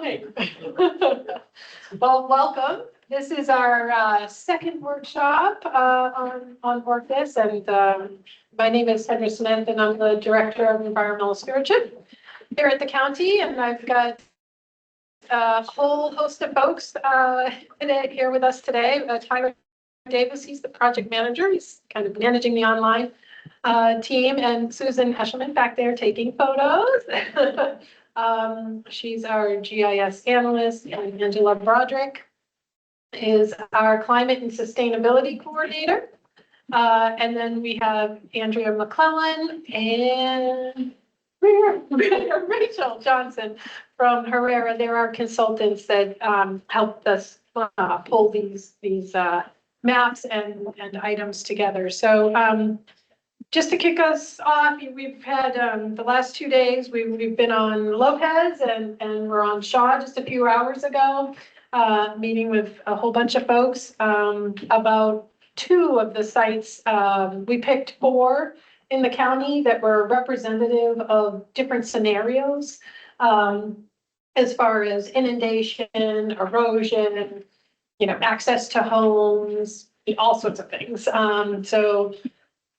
coming. Well, welcome. This is our second workshop on Orcas, and my name is Sandra Smith, and I'm the Director of Environmental Stewardship here at the county, and I've got a whole host of folks here with us today. Tyler Davis, he's the project manager. He's kind of managing the online team, and Susan Heschelman back there taking photos. She's our GIS analyst, and Angela Broderick is our climate and sustainability coordinator. And then we have Andrea McClellan and Rachel Johnson from Herrera. They're our consultants that helped us pull these maps and items together. So just to kick us off, we've had the last 2 days, we've been on Lopez and we're on Shaw just a few hours ago, meeting with a whole bunch of folks about 2 of the sites. We picked 4 in the county that were representative of different scenarios as far as inundation, erosion, access to homes, all sorts of things. So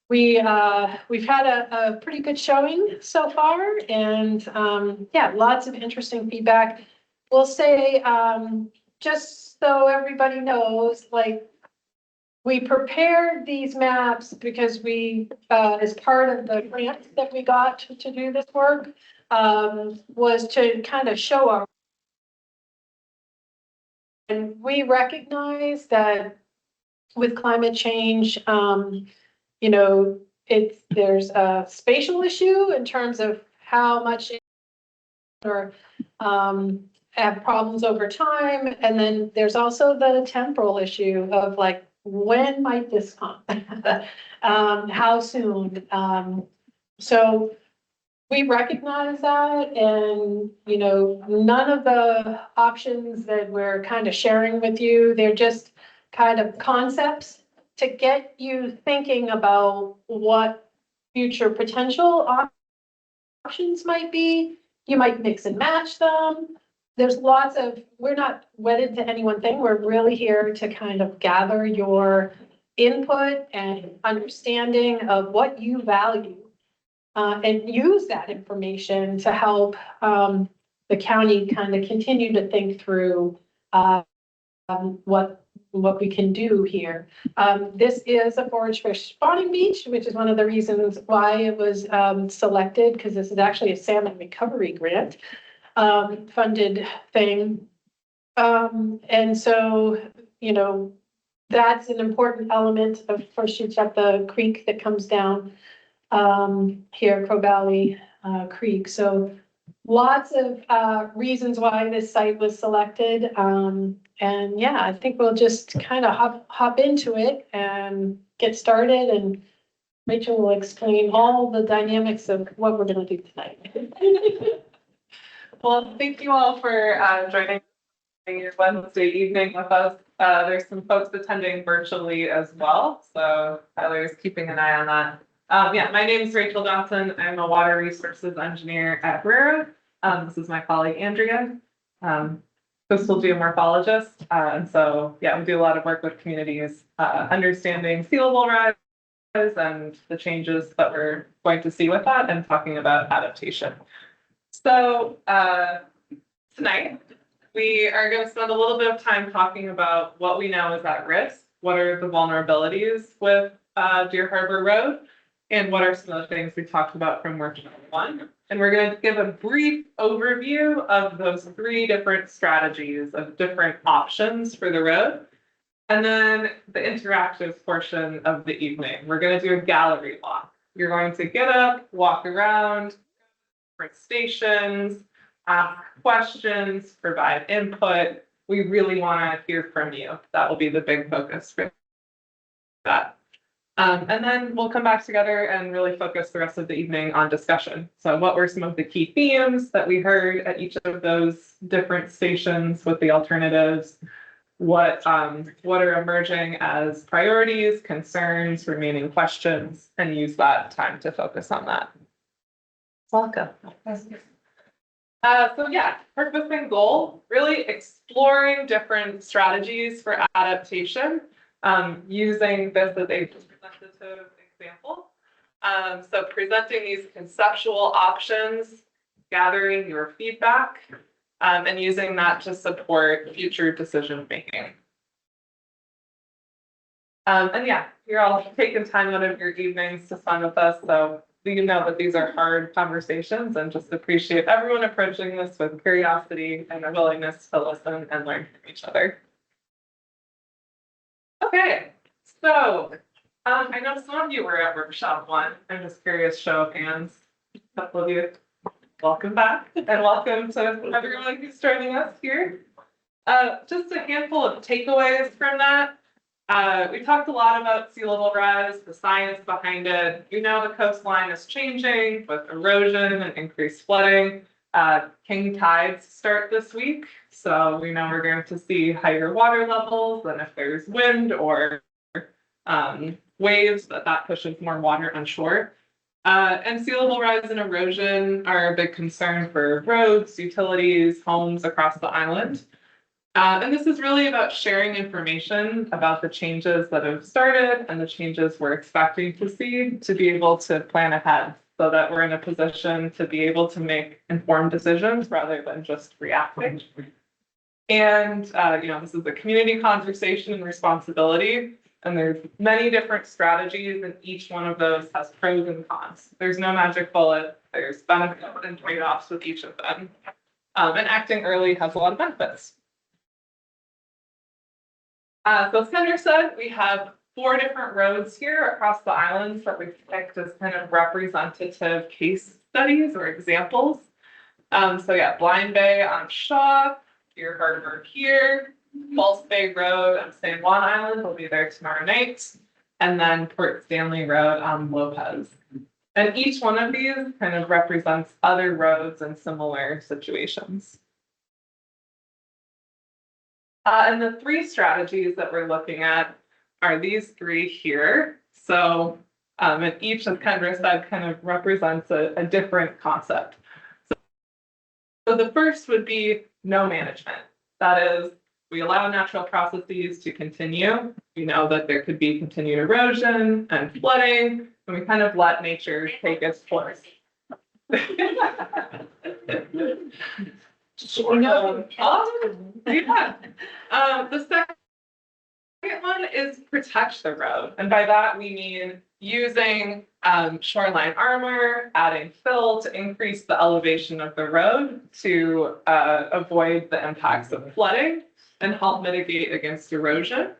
we've had a pretty good showing so far, and yeah, lots of interesting feedback. We'll say, just so everybody knows, like, we prepared these maps because we, as part of the grant that we got to do this work, was to kind of show our, and we recognize that with climate change, there's a spatial issue in terms of how much or have problems over time. And then there's also the temporal issue of, like, when might this come? How soon? So we recognize that, and, none of the options that we're kind of sharing with you, they're just kind of concepts to get you thinking about what future potential options might be. You might mix and match them. There's lots of, we're not wedded to any one thing. We're really here to kind of gather your input and understanding of what you value, and use that information to help the county kind of continue to think through what we can do here. This is a forage fish spawning beach, which is one of the reasons why it was selected, because this is actually a salmon recovery grant funded thing. And so, that's an important element. Of course, you've got the creek that comes down here, Crow Valley Creek. So lots of reasons why this site was selected. And yeah, I think we'll just kind of hop into it and get started, and Rachel will explain all the dynamics of what we're going to do tonight. Well, thank you all for joining your Wednesday evening with us. There's some folks attending virtually as well, so Tyler's keeping an eye on that. Yeah, my name is Rachel Johnson. I'm a water resources engineer at Herrera. This is my colleague Andrea, coastal geomorphologist. And so, yeah, we do a lot of work with communities, understanding sea level rise and the changes that we're going to see with that, and talking about adaptation. So tonight, we are going to spend a little bit of time talking about what we know is at risk, what are the vulnerabilities with Deer Harbor Road, and what are some of the things we talked about from workshop 1. And we're going to give a brief overview of those 3 different strategies of different options for the road. And then the interactive portion of the evening, we're going to do a gallery walk. You're going to get up, walk around different stations, ask questions, provide input. We really want to hear from you. That will be the big focus for that. And then we'll come back together and really focus the rest of the evening on discussion. So what were some of the key themes that we heard at each of those different stations with the alternatives? What are emerging as priorities, concerns, remaining questions, and use that time to focus on that. Welcome. So yeah, purpose and goal, really exploring different strategies for adaptation, using this as a representative example. So presenting these conceptual options, gathering your feedback, and using that to support future decision making. And yeah, you're all taking time out of your evenings to spend with us, so you know that these are hard conversations, and just appreciate everyone approaching this with curiosity and a willingness to listen and learn from each other. Okay, so I know some of you were at workshop 1. I'm just curious, show of hands. A couple of you, welcome back, and welcome to everyone who's joining us here. Just a handful of takeaways from that. We talked a lot about sea level rise, the science behind it. You know, the coastline is changing with erosion and increased flooding. King tides start this week, so we know we're going to see higher water levels, and if there's wind or waves, that pushes more on onshore. And sea level rise and erosion are a big concern for roads, utilities, homes across the island. And this is really about sharing information about the changes that have started and the changes we're expecting to see to be able to plan ahead so that we're in a position to be able to make informed decisions rather than just reacting. And, this is a community conversation and responsibility, and there's many different strategies, and each one of those has pros and cons. There's no magic bullet. There's benefits and trade-offs with each of them. And acting early has a lot of benefits. So as Kendra said, we have 4 different roads here across the islands that we've picked as kind of representative case studies or examples. So yeah, Blind Bay on Shaw, Deer Harbor here, False Bay Road on San Juan Island, we'll be there tomorrow night, and then Port Stanley Road on Lopez. And each one of these kind of represents other roads in similar situations. And the 3 strategies that we're looking at are these 3 here. So, and each, as Kendra said, kind of represents a different concept. So the first would be no management. That is, we allow natural processes to continue. We know that there could be continued erosion and flooding, and we kind of let nature take its course. Yeah. The second one is protect the road. And by that, we mean using shoreline armor, adding fill to increase the elevation of the road to avoid the impacts of flooding and help mitigate against erosion.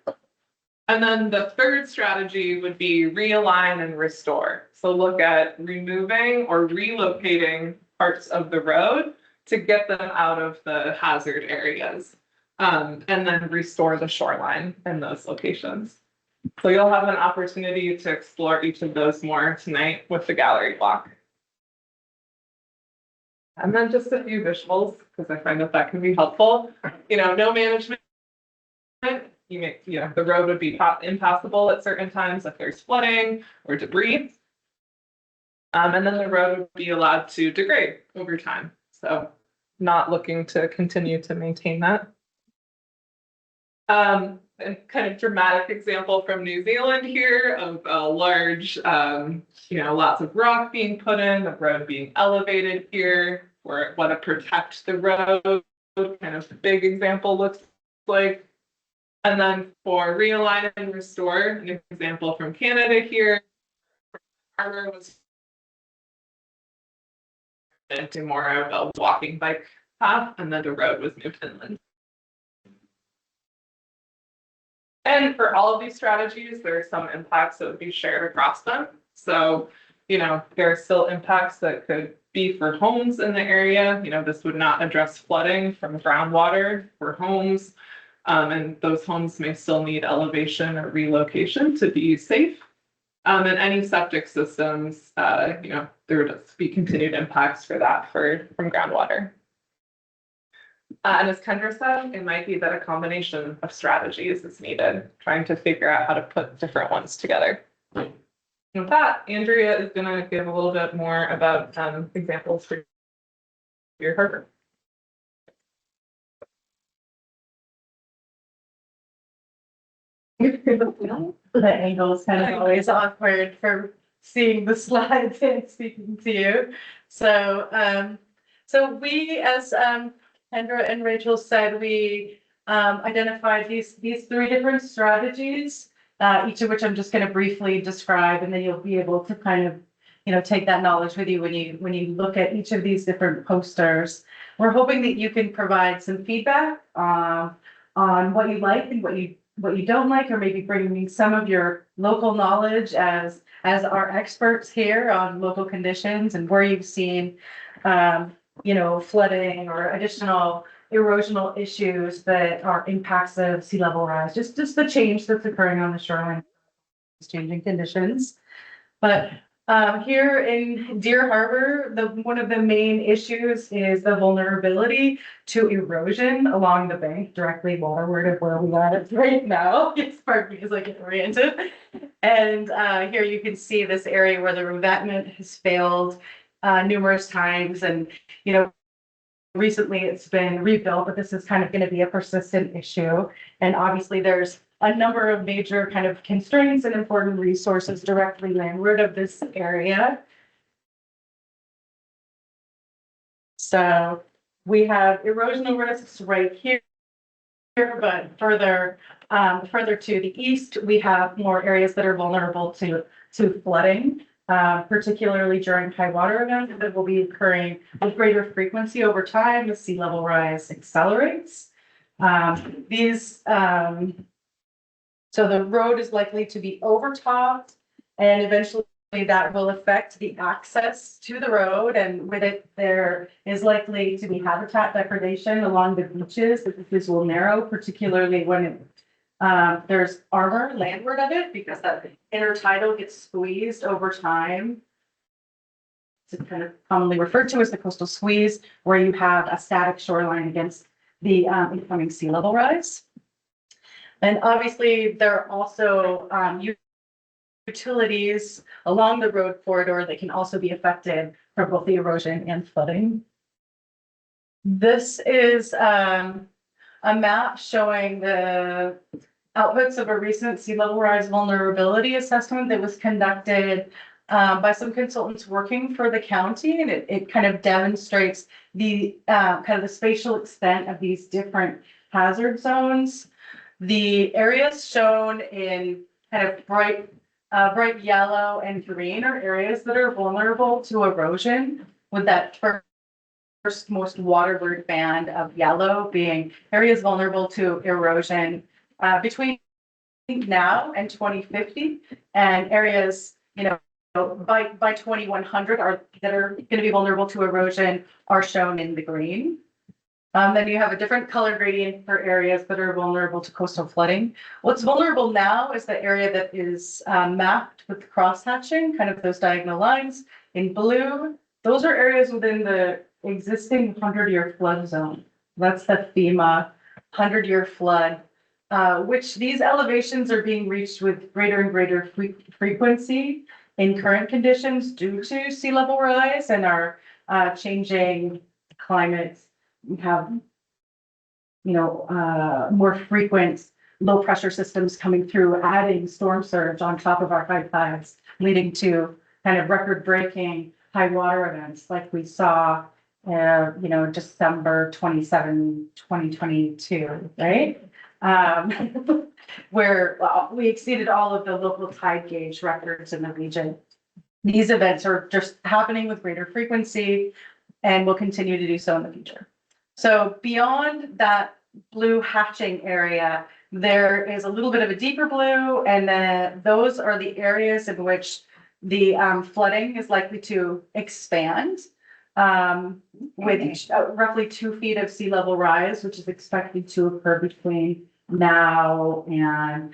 And then the third strategy would be realign and restore. So look at removing or relocating parts of the road to get them out of the hazard areas, and then restore the shoreline in those locations. So you'll have an opportunity to explore each of those more tonight with the gallery walk. And then just a few visuals, because I find that can be helpful. No management. The road would be impassable at certain times if there's flooding or debris. And then the road would be allowed to degrade over time. So not looking to continue to maintain that. A kind of dramatic example from New Zealand here of a large, lots of rock being put in, the road being elevated here, for what a protect the road kind of big example looks like. And then for realign and restore, an example from Canada here, Harbor was into more of a walking bike path, and then the road was moved inland. And for all of these strategies, there are some impacts that would be shared across them. So, there are still impacts that could be for homes in the area. This would not address flooding from groundwater for homes. And those homes may still need elevation or relocation to be safe. And any septic systems, there would be continued impacts for that from groundwater. And as Kendra said, it might be that a combination of strategies is needed, trying to figure out how to put different ones together. And with that, Andrea is going to give a little bit more about examples for your harbor. The angle is kind of always awkward for seeing the slides and speaking to you. So, so we, as Kendra and Rachel said, we identified these three different strategies, each of which I'm just going to briefly describe, and then you'll be able to kind of, take that knowledge with you when you look at each of these different posters. We're hoping that you can provide some feedback on what you like and what you don't like, or maybe bringing some of your local knowledge as our experts here on local conditions and where you've seen, flooding or additional erosional issues that are impacts of sea level rise, just the change that's occurring on the shoreline, changing conditions. But here in Deer Harbor, one of the main issues is the vulnerability to erosion along the bank directly waterward of where we are right now. Yes, pardon me as I get oriented. And here you can see this area where the revetment has failed numerous times, and recently it's been rebuilt, but this is kind of going to be a persistent issue. And obviously there's a number of major kind of constraints and important resources directly landward of this area. So we have erosional risks right here, but further to the east, we have more areas that are vulnerable to flooding, particularly during high water events that will be occurring with greater frequency over time as sea level rise accelerates. So the road is likely to be overtopped, and eventually that will affect the access to the road, and with it there is likely to be habitat degradation along the beaches. The beaches will narrow, particularly when there's armor landward of it, because that intertidal gets squeezed over time. It's kind of commonly referred to as the coastal squeeze, where you have a static shoreline against the incoming sea level rise. And obviously, there are also utilities along the road corridor that can also be affected from both the erosion and flooding. This is a map showing the outputs of a recent sea level rise vulnerability assessment that was conducted by some consultants working for the county, and it kind of demonstrates the kind of the spatial extent of these different hazard zones. The areas shown in kind of bright yellow and green are areas that are vulnerable to erosion, with that first most waterward band of yellow being areas vulnerable to erosion between now and 2050, and areas, by 2100 that are going to be vulnerable to erosion are shown in the green. Then you have a different color gradient for areas that are vulnerable to coastal flooding. What's vulnerable now is the area that is mapped with cross-hatching, kind of those diagonal lines in blue. Those are areas within the existing 100-year flood zone. That's the FEMA 100-year flood, which these elevations are being reached with greater and greater frequency in current conditions due to sea level rise and our changing climates. We have, more frequent low pressure systems coming through, adding storm surge on top of our high tides, leading to kind of record breaking high water events like we saw, December 27, 2022, right? Where we exceeded all of the local tide gauge records in the region. These events are just happening with greater frequency and will continue to do so in the future. So beyond that blue hatching area, there is a little bit of a deeper blue, and then those are the areas in which the flooding is likely to expand with roughly 2 feet of sea level rise, which is expected to occur between now and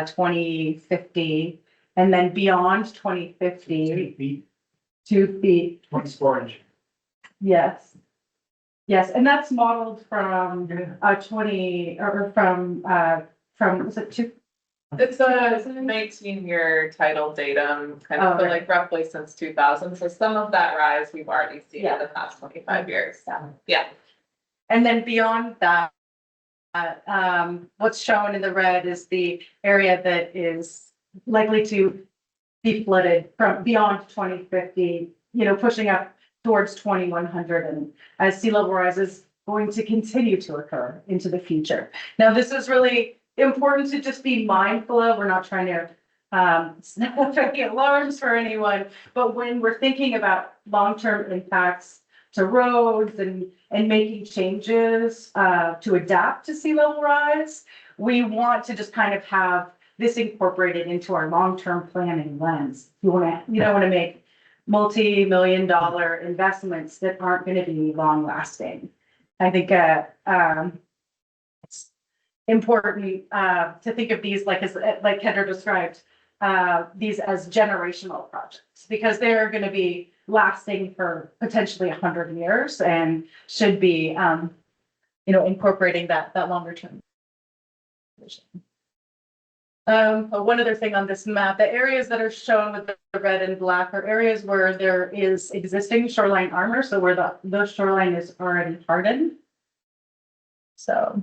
2050, and then beyond 2050, 2 feet. 24 inches. Yes. Yes, and that's modeled from 20 or from was it 2? It's a 19-year tidal datum, kind of, Oh, so right. like roughly since 2000. So some of that rise we've already seen in the past 25 years. Yeah. Yeah. And then beyond that, What's shown in the red is the area that is likely to be flooded from beyond 2050, pushing up towards 2100, and as sea level rise is going to continue to occur into the future. Now, this is really important to just be mindful of. We're not trying to snap any alarms for anyone, but when we're thinking about long-term impacts to roads and making changes to adapt to sea level rise, we want to just kind of have this incorporated into our long-term planning lens. You don't want to make multi-million-dollar investments that aren't going to be long-lasting. I think it's important to think of these like Kendra described, these as generational projects, because they're going to be lasting for potentially 100 years and should be, incorporating that longer term vision. One other thing on this map, the areas that are shown with the red and black are areas where there is existing shoreline armor, so where the shoreline is already hardened. So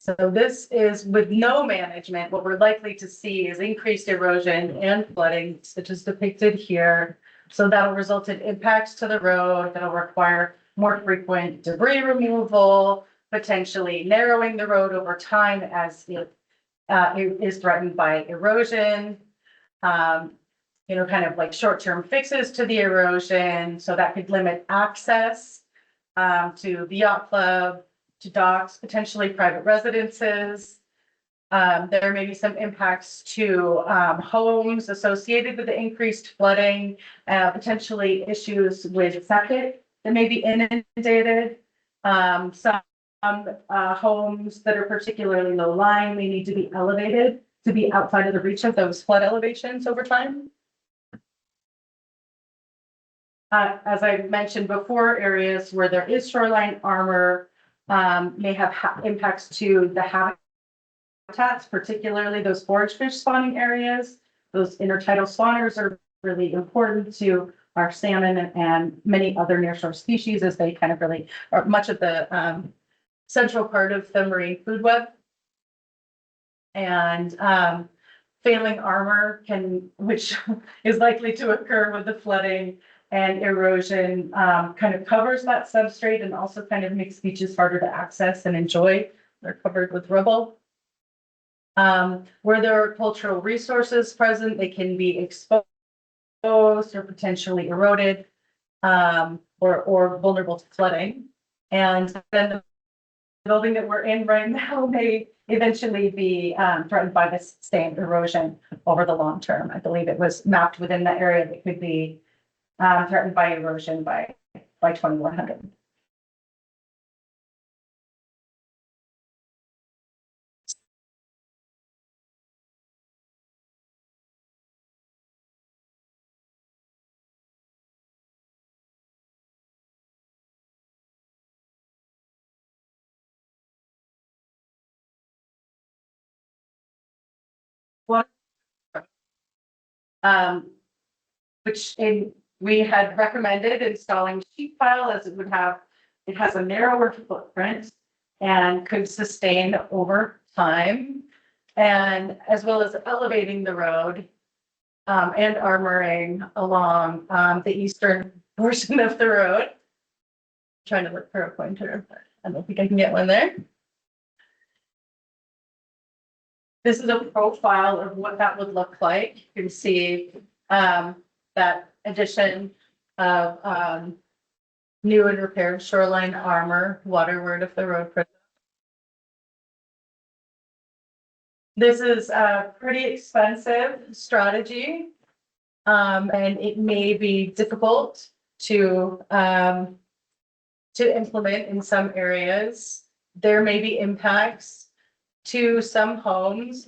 this is with no management, what we're likely to see is increased erosion and flooding, such as depicted here. So that'll result in impacts to the road that'll require more frequent debris removal, potentially narrowing the road over time as it is threatened by erosion. Kind of like short-term fixes to the erosion. So that could limit access to the yacht club, to docks, potentially private residences. There may be some impacts to homes associated with the increased flooding, potentially issues with septic that may be inundated. Some homes that are particularly low lying may need to be elevated to be outside of the reach of those flood elevations over time. As I mentioned before, areas where there is shoreline armor may have impacts to the habitats, particularly those forage fish spawning areas. Those intertidal spawners are really important to our salmon and many other nearshore species, as they kind of really are much of the central part of the marine food web. And failing armor which is likely to occur with the flooding and erosion, kind of covers that substrate and also kind of makes beaches harder to access and enjoy. They're covered with rubble. Where there are cultural resources present, they can be exposed or potentially eroded, or vulnerable to flooding. And then the building that we're in right now may eventually be threatened by this same erosion over the long term. I believe it was mapped within the area that could be threatened by erosion by 2100. Which we had recommended installing sheet pile, as it has a narrower footprint and could sustain over time, and as well as elevating the road and armoring along the eastern portion of the road. I'm trying to look for a pointer, but I don't think I can get one there. This is a profile of what that would look like. You can see that addition of new and repaired shoreline armor, waterward of the road. This is a pretty expensive strategy, and it may be difficult to implement in some areas. There may be impacts to some homes.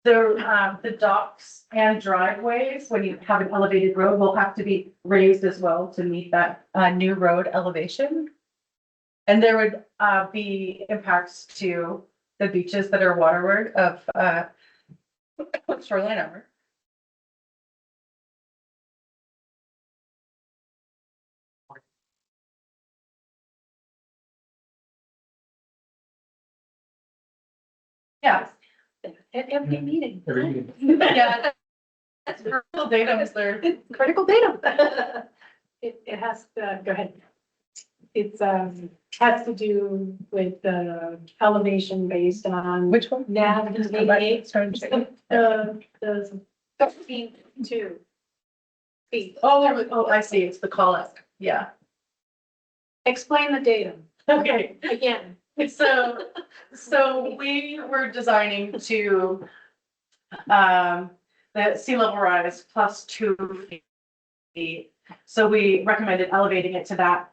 The docks and driveways, when you have an elevated road, will have to be raised as well to meet that new road elevation. And there would be impacts to the beaches that are waterward of shoreline armor. Yeah. Every meeting. Yeah. That's critical data is there. Critical data. It has to, go ahead. It's, has to do with the elevation based on Which one? nav Just go back. 88. Sorry, It's check. the 13.2 feet. Oh, I see. It's the call out. Yeah. Explain the data Okay. again. So we were designing to, the sea level rise plus 2 feet. So we recommended elevating it to that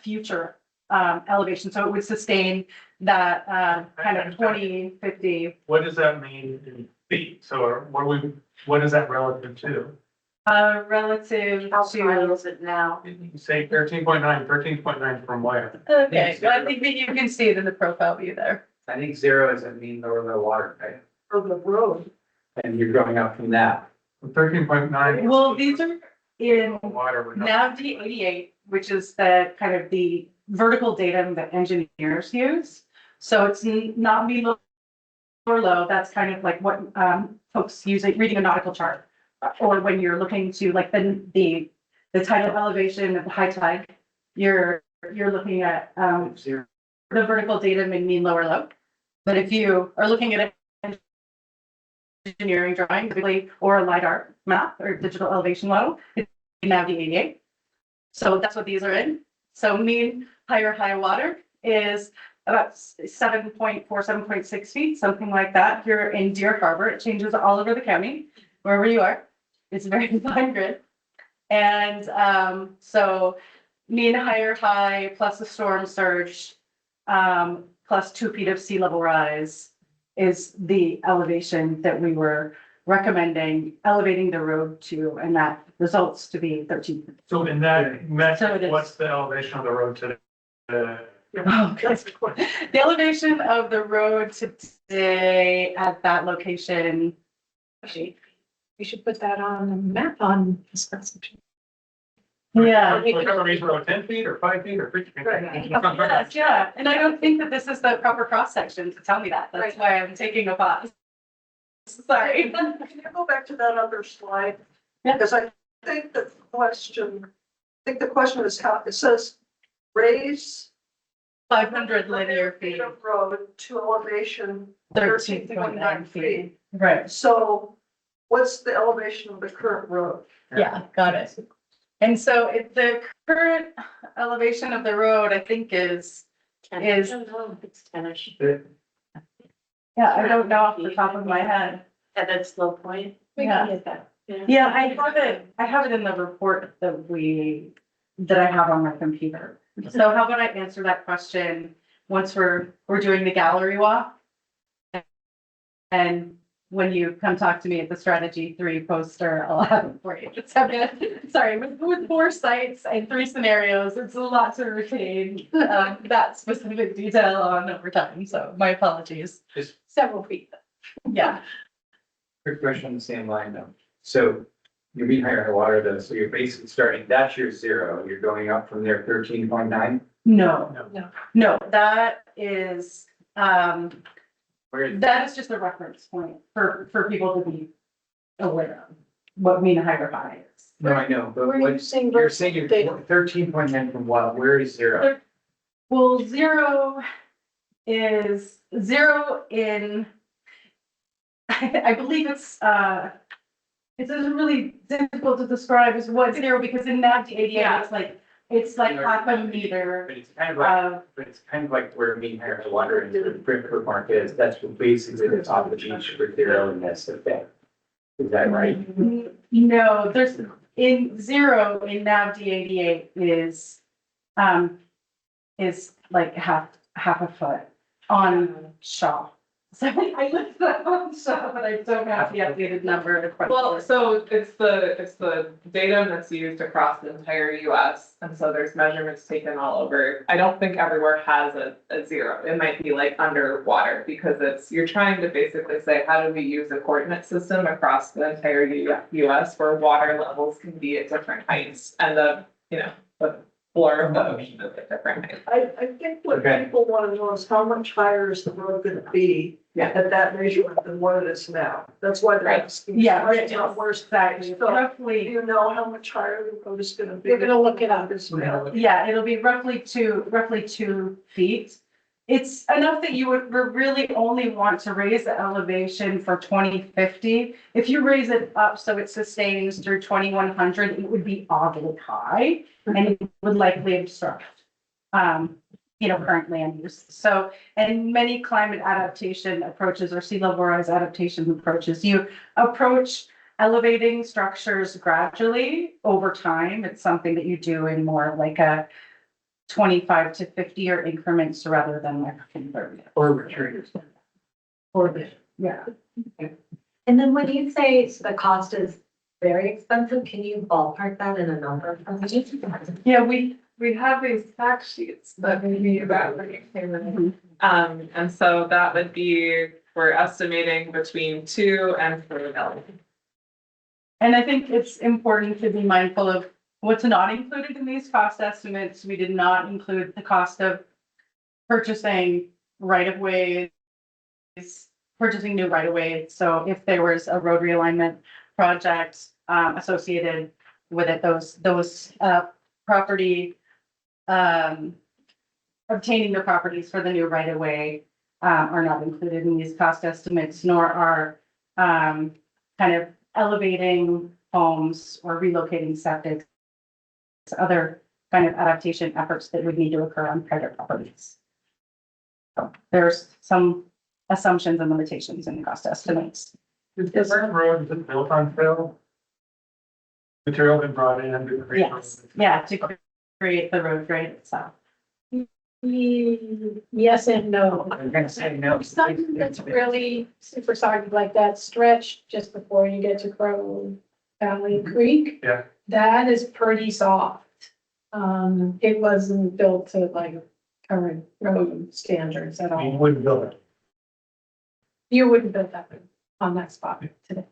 future, elevation. So it would sustain that, kind of 20, 50, What does that mean in feet? So what is that relative to? relative How high to. is it now? You say 13.9 from where? Okay, well, I think that you can see it in the profile view there. I think 0 is a mean lower low water, right? From the road. And you're going up from that. 13.9. Well, these are in Water would not. NAV D88, which is the kind of the vertical datum that engineers use. So it's not mean low or low. That's kind of like what folks use it reading a nautical chart, or when you're looking to like the tidal elevation of the high tide, you're looking at 0. the vertical datum in mean low or low. But if you are looking at an engineering drawing, typically, or a LiDAR map or digital elevation model, it's NAV D88. So that's what these are in. So mean high water is about 7.4, 7.6 feet, something like that. You're in Deer Harbor. It changes all over the county, wherever you are. It's a very fine grid. And so mean high plus a storm surge, plus 2 feet of sea level rise is the elevation that we were recommending elevating the road to, and that results to be 13. So in that So it metric, is. what's the elevation of the road today? Oh, that's the question. The elevation of the road today at that location. We should put that on the map on this presentation. Yeah. Whichever reason, road 10 feet or 5 feet or 3 feet. Yes, yeah, and I don't think that this is the proper cross section to tell me that. That's why I'm taking a pause. Sorry. Can you go back to that other slide? Yeah. Because I think the question is how, it says raise 500 linear feet, of road to elevation 13.9 feet. Right, So what's the elevation of the current road? yeah, got it. And so if the current elevation of the road, I think is, I don't know if it's 10-ish. yeah, I don't know off the top of my head. At that low point? We Yeah. can get that. Yeah, I have it in the report that I have on my computer. So how about I answer that question once we're doing the gallery walk? And when you come talk to me at the strategy 3 poster, I'll have it for you. Sorry, with 4 sites and 3 scenarios, it's a lot to retain, that specific detail on over time. So my apologies. Several feet. Yeah. Quick question on the same line though. So you're being higher water though, so you're basically starting, that's your 0. You're going up from there 13.9. No, that is, Where is that is just a reference point for people to be aware of what mean higher high is. No, I know, but Were you what, saying you're vertical saying you're data? 13.9 from what? Where is 0? Well, 0 is 0 in, I believe it's really difficult to describe as what 0, because in NAV 88, it's like half a meter But it's kind of like, of, but it's kind of like where mean higher water and the Bridgeport Mark is. That's basically the top of the beach for 0 and that's the thing. Is that right? no, there's, in 0 in NAV 88 is like half a foot on Shaw. So I looked that on Shaw, but I don't have the updated number. Well, so it's the datum that's used across the entire US. And so there's measurements taken all over. I don't think everywhere has a 0. It might be like underwater because you're trying to basically say, how do we use a coordinate system across the entire US where water levels can be at different heights? And the floor of the ocean is a different height. I think what Okay. people want to know is how much higher is the road gonna be Yeah. at that measurement than what it is now? That's why they're Right. asking. Yeah, Right, not worse. exactly. So, do Roughly, you know how much higher the road is gonna be? We're gonna look it up. This now? yeah, it'll be roughly 2 feet. It's enough that you would really only want to raise the elevation for 2050. If you raise it up so it sustains through 2100, it would be oddly high and it would likely obstruct, current land use. So, and many climate adaptation approaches or sea level rise adaptation approaches, you approach elevating structures gradually over time. It's something that you do in more like a 25 to 50-year increments rather than like 30. Or retreat. Yeah. And then when you say the cost is very expensive, can you ballpark that in a number for me? Yeah, We have these fact sheets that may be about. And so that would be, we're estimating between 2 and 4 million. and I think it's important to be mindful of what's not included in these cost estimates. We did not include the cost of purchasing right-of-ways, purchasing new right-of-way. So if there was a road realignment project associated with it, those property obtaining the properties for the new right-of-way are not included in these cost estimates, nor are kind of elevating homes or relocating septic, other kind of adaptation efforts that would need to occur on private properties. So there's some assumptions and limitations in the cost estimates. Is the current road built on fill? Material been brought in to create. Yes, yeah, to create the road grade itself. Yes and no. I'm gonna say no. Something that's really super soggy like that stretch just before you get to Crow Valley Creek. Yeah. That is pretty soft. It wasn't built to like current road standards at You all. wouldn't build it. You wouldn't build that on that spot today.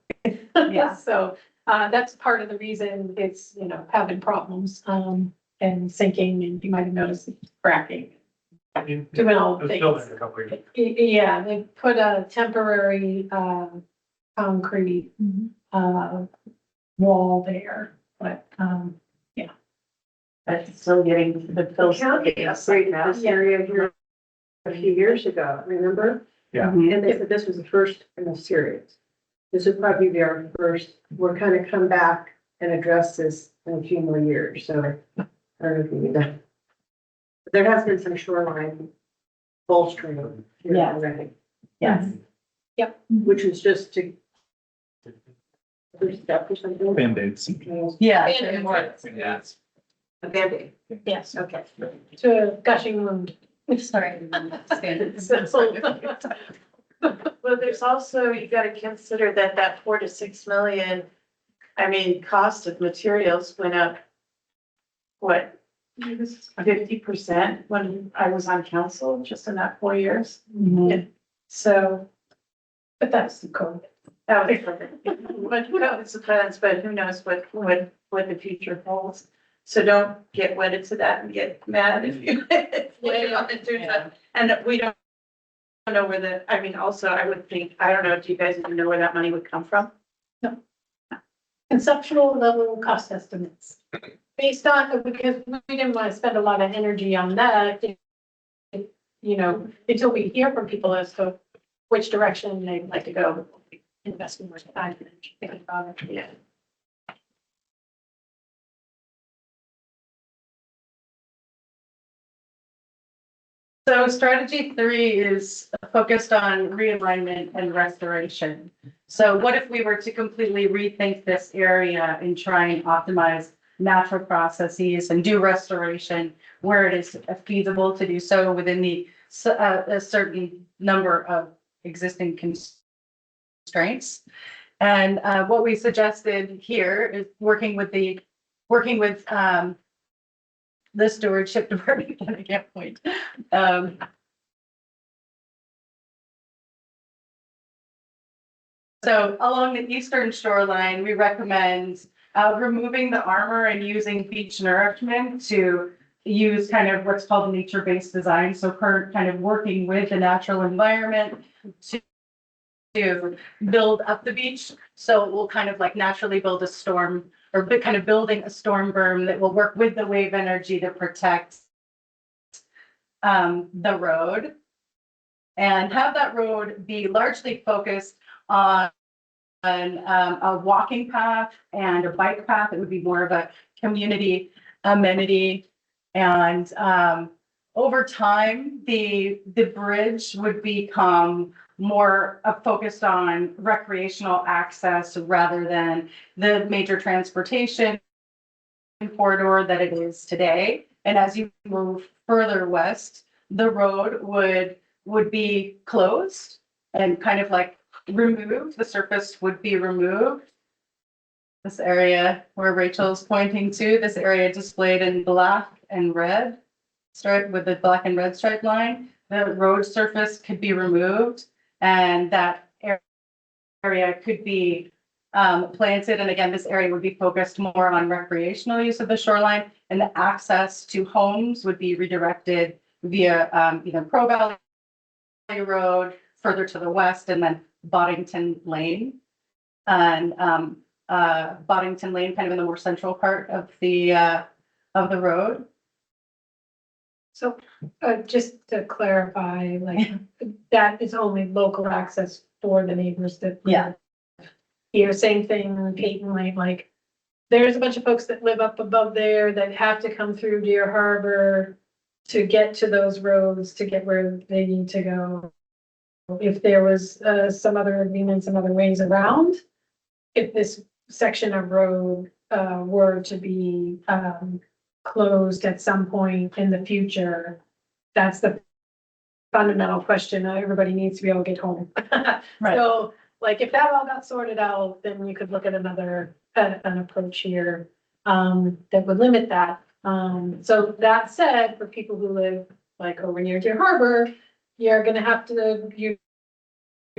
Yeah. So, that's part of the reason it's, having problems, and sinking, and you might have noticed cracking, doing all the It's built things. in a couple of years. Yeah, they put a temporary, concrete, wall there, but, But it's still getting the The bills. county upgraded this area here a few years ago, remember? Yeah. Mhm. And they said this was the first in a series. This would probably be our first, we're kind of come back and address this in a few more years, so I don't know if you need that. But there has been some shoreline bolstering here Yeah. already, Yes. which was just to. First step or something. Band-aids. Yeah. Yeah. A Band-Aid, yes, okay. to a gushing wound. Sorry. Well, there's also, you gotta consider that 4 to 6 million, cost of materials went up. What? 50% when I was on council, just in that 4 years. So, but that's the code. That was perfect. But it depends, but who knows what the future holds. So don't get wedded to that and get mad if you. And we don't know where also I would think, I don't know, do you guys even know where that money would come from? Conceptual level cost estimates. Based on, because we didn't want to spend a lot of energy on that, until we hear from people as to which direction they'd like to go. Investing more time and thinking about it. Yeah. So strategy 3 is focused on realignment and restoration. So what if we were to completely rethink this area and try and optimize natural processes and do restoration where it is feasible to do so within a certain number of existing constraints? And what we suggested here is working with the stewardship department, and I can't point. So along the eastern shoreline, we recommend removing the armor and using beach nourishment to use kind of what's called nature-based design, so kind of working with the natural environment to build up the beach. So we'll kind of like naturally build a storm or kind of building a storm berm that will work with the wave energy to protect the road and have that road be largely focused on a walking path and a bike path. It would be more of a community amenity. And over time, the bridge would become more focused on recreational access rather than the major transportation corridor that it is today. And as you move further west, the road would be closed and kind of like removed. The surface would be removed. This area where Rachel's pointing to, this area displayed in black and red, stripe with the black and red stripe line, the road surface could be removed and that area could be planted. And again, this area would be focused more on recreational use of the shoreline, and the access to homes would be redirected via either Pro Valley Road further to the west and then Boddington Lane. And Boddington Lane kind of in the more central part of the road. So, just to clarify, like, that is only local access for the neighbors that. Yeah. Here, same thing, Peyton Lane, like, there's a bunch of folks that live up above there that have to come through Deer Harbor to get to those roads, to get where they need to go. If there was, some other agreement, some other ways around, if this section of road, were to be, closed at some point in the future, that's the fundamental question. Everybody needs to be able to get home. Right. So, like, if that all got sorted out, then you could look at another, an approach here, that would limit that. So that said, for people who live like over near Deer Harbor, you're gonna have to, you'd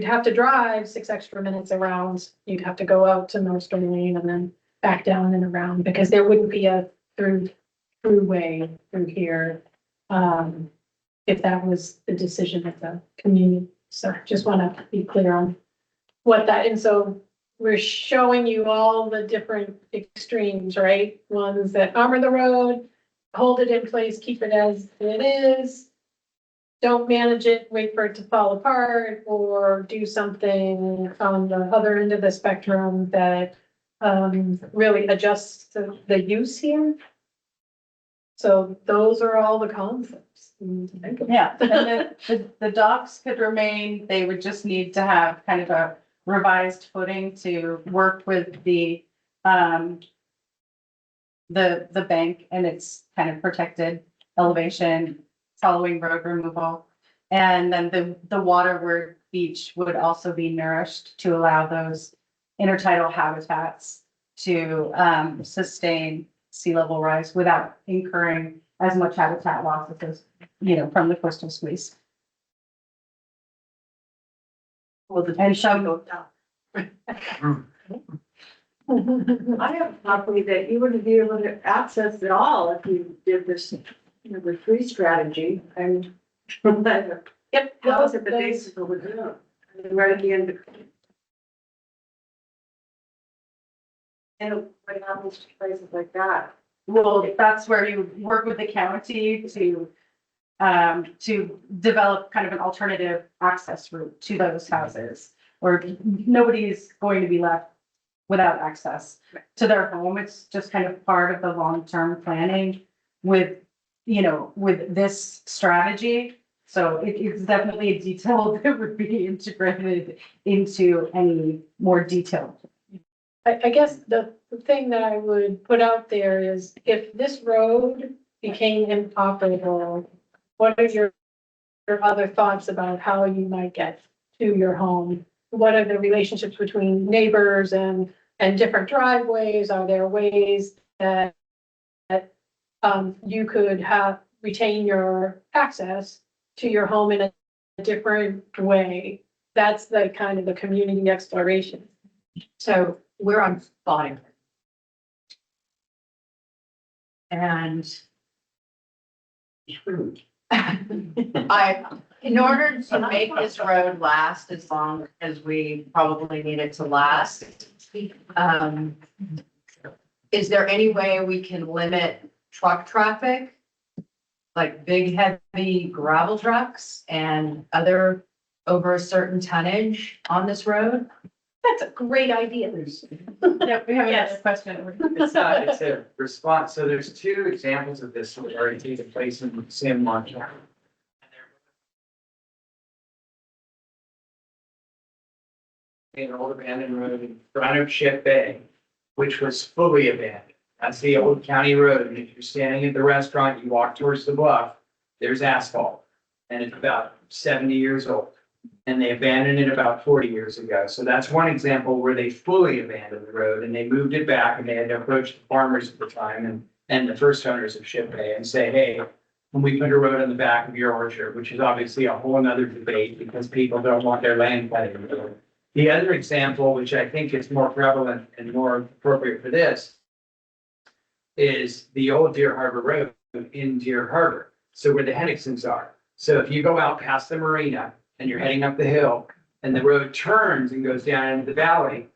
have to drive 6 extra minutes around. You'd have to go out to Northstone Lane and then back down and around, because there wouldn't be a throughway through here. If that was the decision of the community. So just want to be clear on what that, and so we're showing you all the different extremes, right? Ones that armor the road, hold it in place, keep it as it is. Don't manage it, wait for it to fall apart, or do something on the other end of the spectrum that really adjusts to the use here. So those are all the concepts. Yeah, and the docks could remain, they would just need to have kind of a revised footing to work with the bank and its kind of protected elevation following road removal. And then the waterward beach would also be nourished to allow those intertidal habitats to sustain sea level rise without incurring as much habitat loss as, from the coastal squeeze. Well, the And some, go down. I have a property that you wouldn't be able to access at all if you did this, the free strategy and. Yep. House at the base of the lagoon, and right at the end. And what happens to places like that? well, that's where you work with the county to develop kind of an alternative access route to those houses. Or nobody's going to be left without access to their home. It's just kind of part of the long-term planning with, with this strategy. So it's definitely a detail that would be integrated into any more detailed. I guess the thing that I would put out there is if this road became inoperable, what are your other thoughts about how you might get to your home? What are the relationships between neighbors and different driveways? Are there ways that you could retain your access to your home in a different way? That's the kind of the community exploration. So we're on Boddington. And In order to make this road last as long as we probably need it to last, is there any way we can limit truck traffic? Like big, heavy gravel trucks and other over a certain tonnage on this road? That's a great idea. Yeah, we have Yes. another question. It's a response. So there's two examples of this that are already taking place in San Juan. An old abandoned road in front of Ship Bay, which was fully abandoned. That's the old county road. And if you're standing at the restaurant, you walk towards the bluff, there's asphalt. And it's about 70 years old. And they abandoned it about 40 years ago. So that's one example where they fully abandoned the road and they moved it back and they had to approach the farmers at the time and the first owners of Ship Bay and say, hey, when we put a road on the back of your orchard, which is obviously a whole nother debate because people don't want their land cut. The other example, which I think is more prevalent and more appropriate for this, is the old Deer Harbor Road in Deer Harbor. So where the Hennigsons are. So if you go out past the marina and you're heading up the hill and the road turns and goes down into the valley,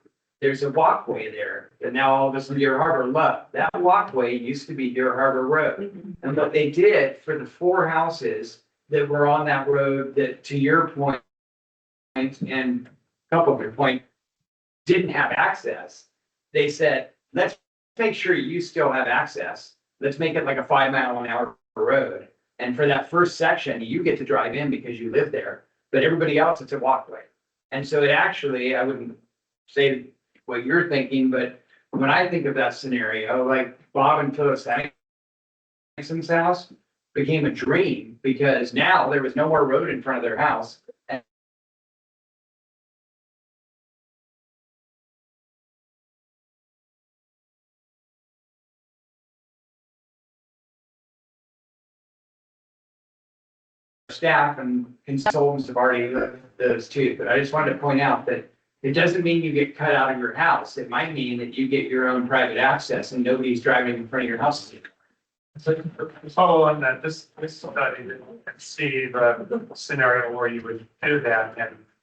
there's a walkway there that now all of us in Deer Harbor love. That walkway used to be Deer Harbor Road. And what they did for the 4 houses that were on that road that, to your point, and a couple of your point, didn't have access, they said, let's make sure you still have access. Let's make it like a 5-mile-an-hour road. And for that first section, you get to drive in because you live there, but everybody else, it's a walkway. And so it actually, I wouldn't say what you're thinking, but when I think of that scenario, like Bob and Phyllis Henningson's house became a dream because now there was no more road in front of their house. Staff and consultants have already looked at those too, but I just wanted to point out that it doesn't mean you get cut out of your house. It might mean that you get your own private access and nobody's driving in front of your house. So to follow on that, this study didn't see the scenario where you would do that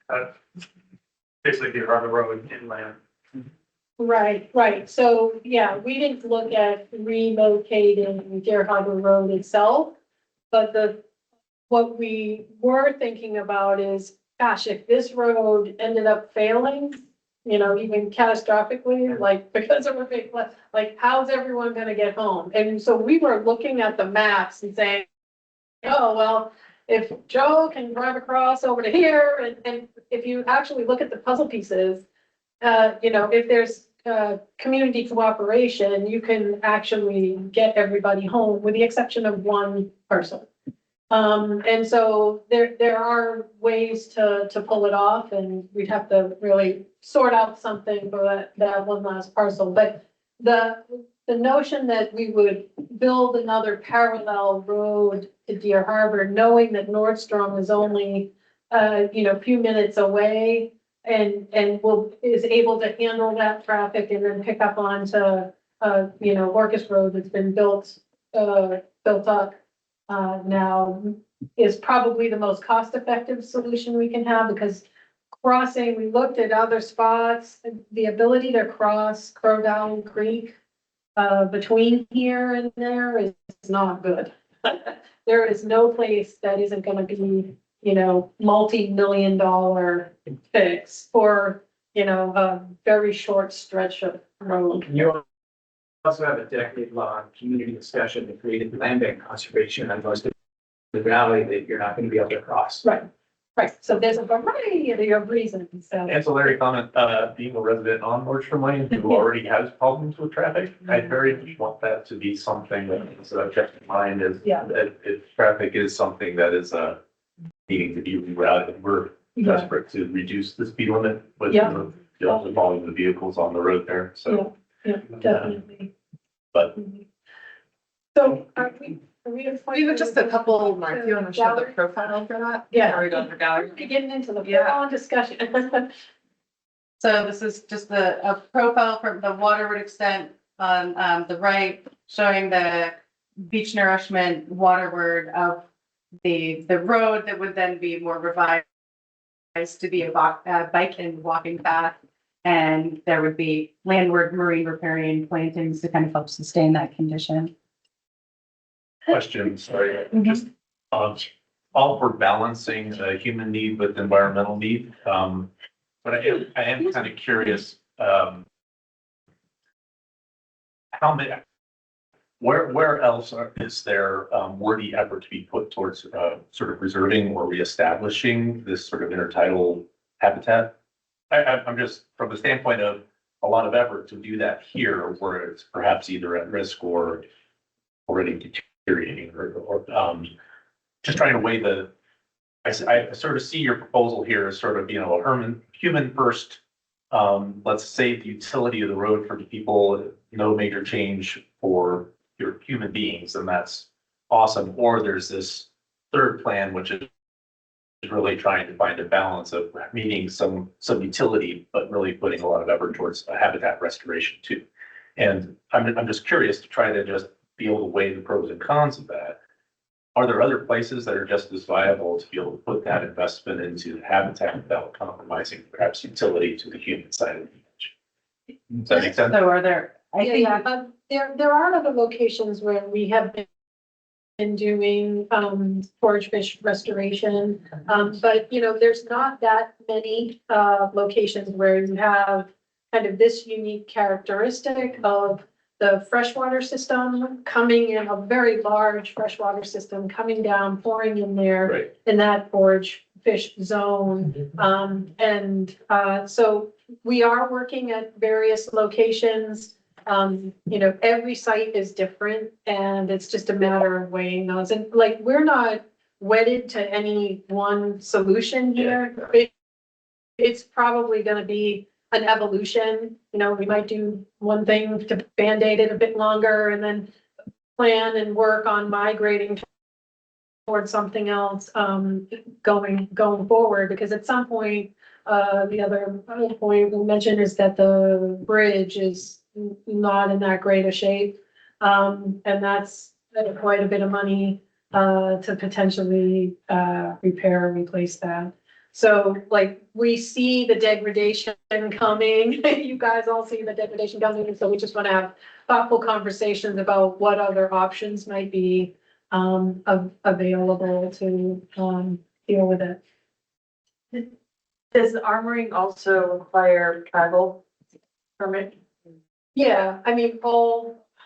and basically be on the road inland. Right. So, yeah, we didn't look at relocating Deer Harbor Road itself. But what we were thinking about is, gosh, if this road ended up failing, even catastrophically, like because of a big, like, how's everyone gonna get home? And so we were looking at the maps and saying, oh, well, if Joe can drive across over to here, and if you actually look at the puzzle pieces, if there's community cooperation, you can actually get everybody home with the exception of one person. And so there are ways to pull it off, and we'd have to really sort out something for that one last parcel. But the notion that we would build another parallel road to Deer Harbor, knowing that Nordstrom is only a few minutes away and is able to handle that traffic and then pick up onto Orcas Road that's been built up now is probably the most cost-effective solution we can have, because crossing, we looked at other spots, the ability to cross Crow Valley Creek between here and there is not good. There is no place that isn't gonna be, multi-million-dollar fix for, a very short stretch of road. You also have a decade-long community discussion that created land bank conservation on most of the valley that you're not going to be able to cross. Right. So there's a variety of reasons, so. Ancillary comment, being a resident on Nordstrom Lane who already has problems with traffic, I very much want that to be something that is kept in mind is Yeah. that if traffic is something that is needing to be rerouted, we're Yeah. desperate to reduce the speed limit with Yeah. the volume of vehicles on the road there, so. Yeah, definitely. But- So are we? We have just a couple, Mark, you want to show the Gallery? profile for that? Yeah. Are we going for gallery? We're getting into the Yeah. full-on discussion. So this is just a profile from the waterward extent on the right, showing the beach nourishment waterward of the road that would then be more revised to be a bike and walking path. And there would be landward marine riparian plantings to kind of help sustain that condition. Question, sorry, Mhm. just, all for balancing a human need with environmental need. But I am kind of curious, how many, where else is there, worthy effort to be put towards, sort of preserving or reestablishing this sort of intertidal habitat? I'm just, from the standpoint of a lot of effort to do that here, where it's perhaps either at risk or already deteriorating, or just trying to weigh the, I sort of see your proposal here as sort of, you know, a human first, let's save the utility of the road for the people, no major change for your human beings, and that's awesome. Or there's this third plan, which is really trying to find a balance of meeting some utility, but really putting a lot of effort towards a habitat restoration too. And I'm just curious to try to just be able to weigh the pros and cons of that. Are there other places that are just as viable to be able to put that investment into the habitat without compromising perhaps utility to the human side of the image? Does that make sense? So are there, I think, There are other locations where we have been doing, forage fish restoration. But, you know, there's not that many, locations where you have kind of this unique characteristic of the freshwater system coming in, a very large freshwater system coming down, pouring in there Right. in that forage fish zone. So we are working at various locations. You know, every site is different and it's just a matter of weighing those. And like, we're not wedded to any one solution here. It's probably gonna be an evolution. You know, we might do one thing to Band-Aid it a bit longer and then plan and work on migrating towards something else, going forward, because at some point, the other point we mentioned is that the bridge is not in that great a shape. And that's quite a bit of money, to potentially, repair or replace that. So like, we see the degradation coming, you guys all see the degradation coming, so we just want to have thoughtful conversations about what other options might be, available to, deal with it. Does the armoring also require tribal permit? Yeah, I mean,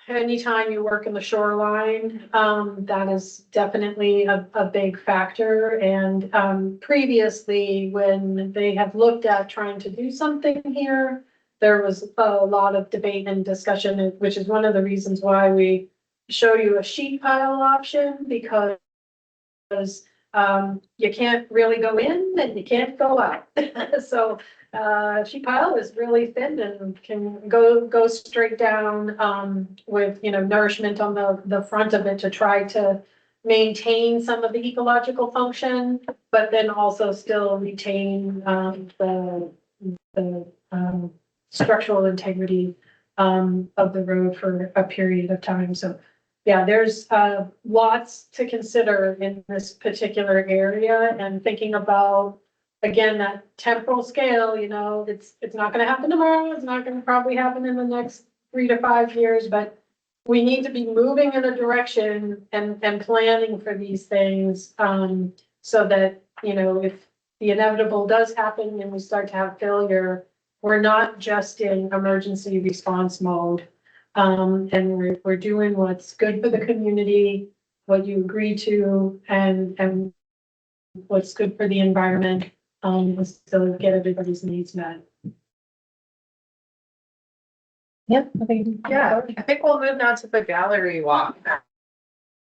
anytime you work in the shoreline, that is definitely a big factor. And, previously, when they have looked at trying to do something here, there was a lot of debate and discussion, which is one of the reasons why we show you a sheet pile option, because you can't really go in and you can't go out. So sheet pile is really thin and can go straight down, with, you know, nourishment on the front of it to try to maintain some of the ecological function, but then also still retain the structural integrity of the road for a period of time. So yeah, there's lots to consider in this particular area, and thinking about, again, that temporal scale. You know, it's not gonna happen tomorrow, it's not gonna probably happen in the next 3 to 5 years, but we need to be moving in a direction and planning for these things, so that, you know, if the inevitable does happen and we start to have failure, we're not just in emergency response mode. And we're doing what's good for the community, what you agree to, and what's good for the environment, is to get everybody's needs met. Yep, I think. Yeah, I think we'll move now to the gallery walk.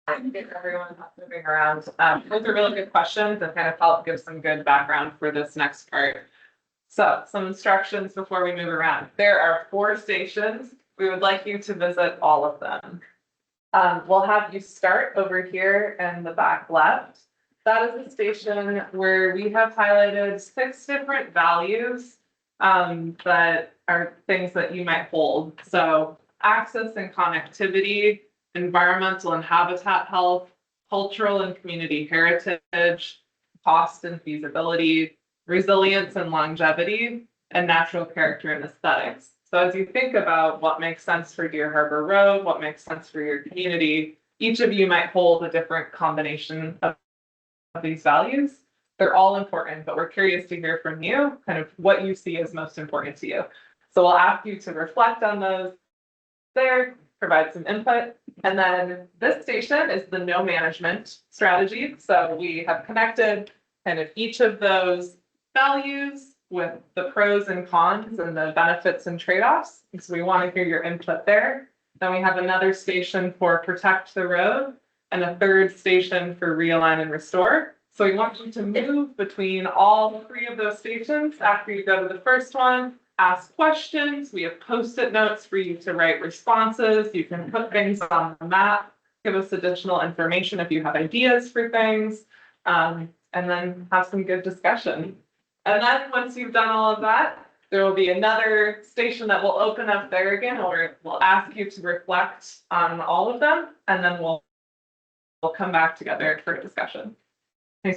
Get everyone moving around. Those are really good questions and kind of help give some good background for this next part. So some instructions before we move around. There are 4 stations. We would like you to visit all of them. We'll have you start over here in the back left. That is a station where we have highlighted 6 different values, that are things that you might hold. So access and connectivity environmental and habitat health, cultural and community heritage, cost and feasibility, resilience and longevity, and natural character and aesthetics. So as you think about what makes sense for Deer Harbor Road, what makes sense for your community, each of you might hold a different combination of these values. They're all important, but we're curious to hear from you, kind of what you see as most important to you. So we'll ask you to reflect on those there, provide some input. And then this station is the no management strategy. So we have connected kind of each of those values with the pros and cons and the benefits and trade-offs. So we want to hear your input there. Then we have another station for protect the road and a third station for realign and restore. So we want you to move between all three of those stations after you go to the first one. Ask questions. We have Post-it notes for you to write responses. You can put things on the map, give us additional information if you have ideas for things, and then have some good discussion. And then once you've done all of that, there will be another station that will open up there again, or we'll ask you to reflect on all of them, and then we'll come back together for a discussion.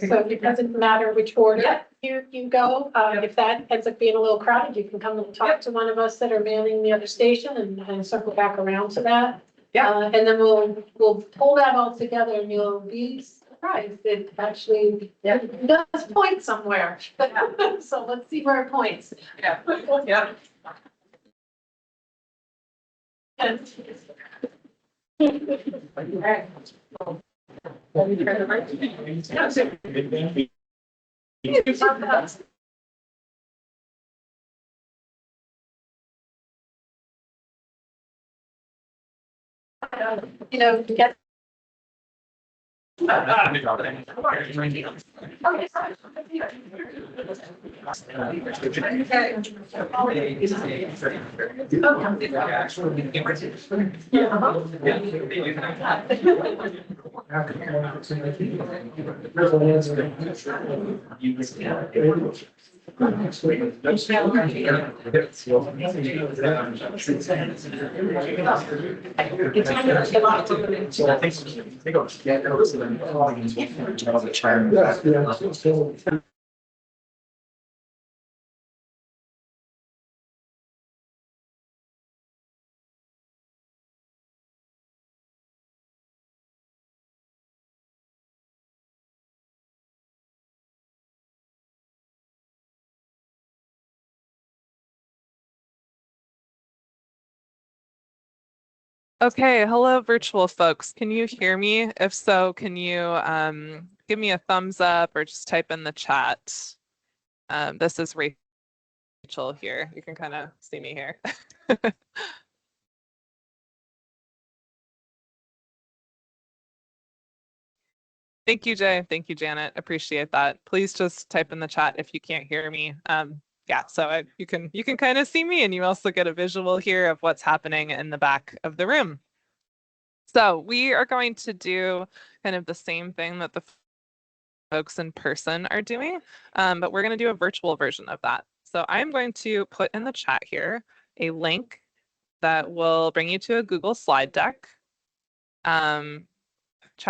So it doesn't matter which order you go. If that ends up being a little crowded, you can come and talk to one of us that are manning the other station and circle back around to that. And then we'll pull that all together and you'll be surprised. It actually does point somewhere. So let's see where it points. Yeah. You know, to get. Okay, hello virtual folks. Can you hear me? If so, can you give me a thumbs up or just type in the chat? This is Rachel here. You can kind of see me here. Thank you, Jay. Thank you, Janet. Appreciate that. Please just type in the chat if you can't hear me. Yeah, so you can kind of see me, and you also get a visual here of what's happening in the back of the room. So we are going to do kind of the same thing that the folks in person are doing, but we're going to do a virtual version of that. So I'm going to put in the chat here a link that will bring you to a Google slide deck. Try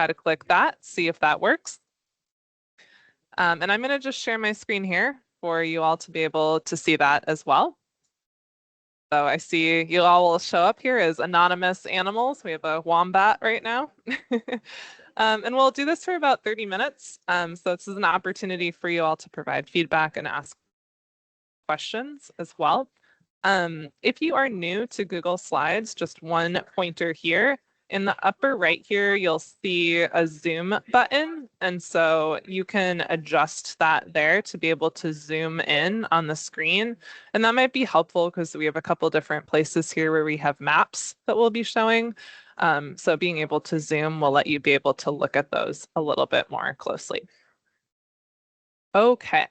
to click that, see if that works. And I'm going to just share my screen here for you all to be able to see that as well. So I see you all will show up here as anonymous animals. We have a wombat right now. And we'll do this for about 30 minutes. So this is an opportunity for you all to provide feedback and ask questions as well. If you are new to Google Slides, just one pointer here. In the upper right here, you'll see a zoom button. And so you can adjust that there to be able to zoom in on the screen. And that might be helpful because we have a couple different places here where we have maps that we'll be showing. So being able to zoom will let you be able to look at those a little bit more closely. Okay,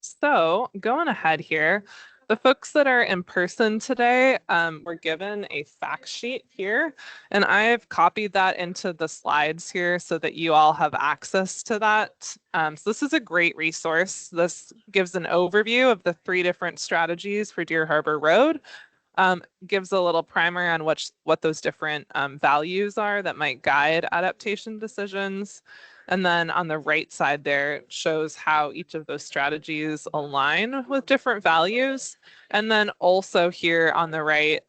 so going ahead here. The folks that are in person today were given a fact sheet here, and I've copied that into the slides here so that you all have access to that. So this is a great resource. This gives an overview of the 3 different strategies for Deer Harbor Road. gives a little primer on what those different values are that might guide adaptation decisions. And then on the right side there it shows how each of those strategies align with different values. And then also here on the right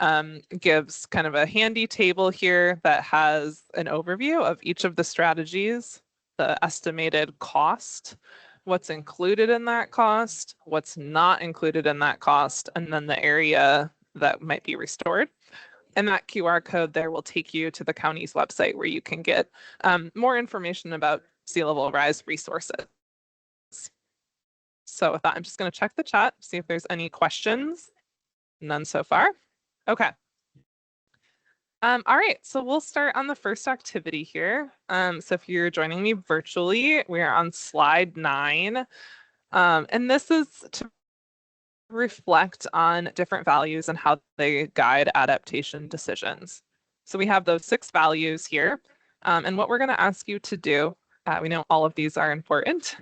gives kind of a handy table here that has an overview of each of the strategies, the estimated cost, what's included in that cost, what's not included in that cost, and then the area that might be restored. And that QR code there will take you to the county's website where you can get more information about sea level rise resources. So with that, I'm just going to check the chat, see if there's any questions. None so far. Okay. All right, so we'll start on the first activity here. So if you're joining me virtually, we are on slide 9. And this is to reflect on different values and how they guide adaptation decisions. So we have those 6 values here. And what we're going to ask you to do, we know all of these are important,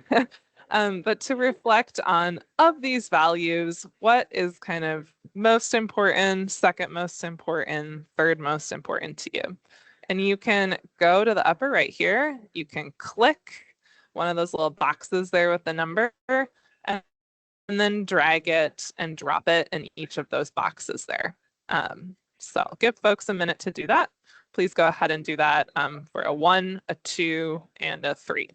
but to reflect on, of these values, what is kind of most important, second most important, third most important to you. And you can go to the upper right here. You can click one of those little boxes there with the number, and then drag it and drop it in each of those boxes there. So I'll give folks a minute to do that. Please go ahead and do that for a 1, a 2, and a 3.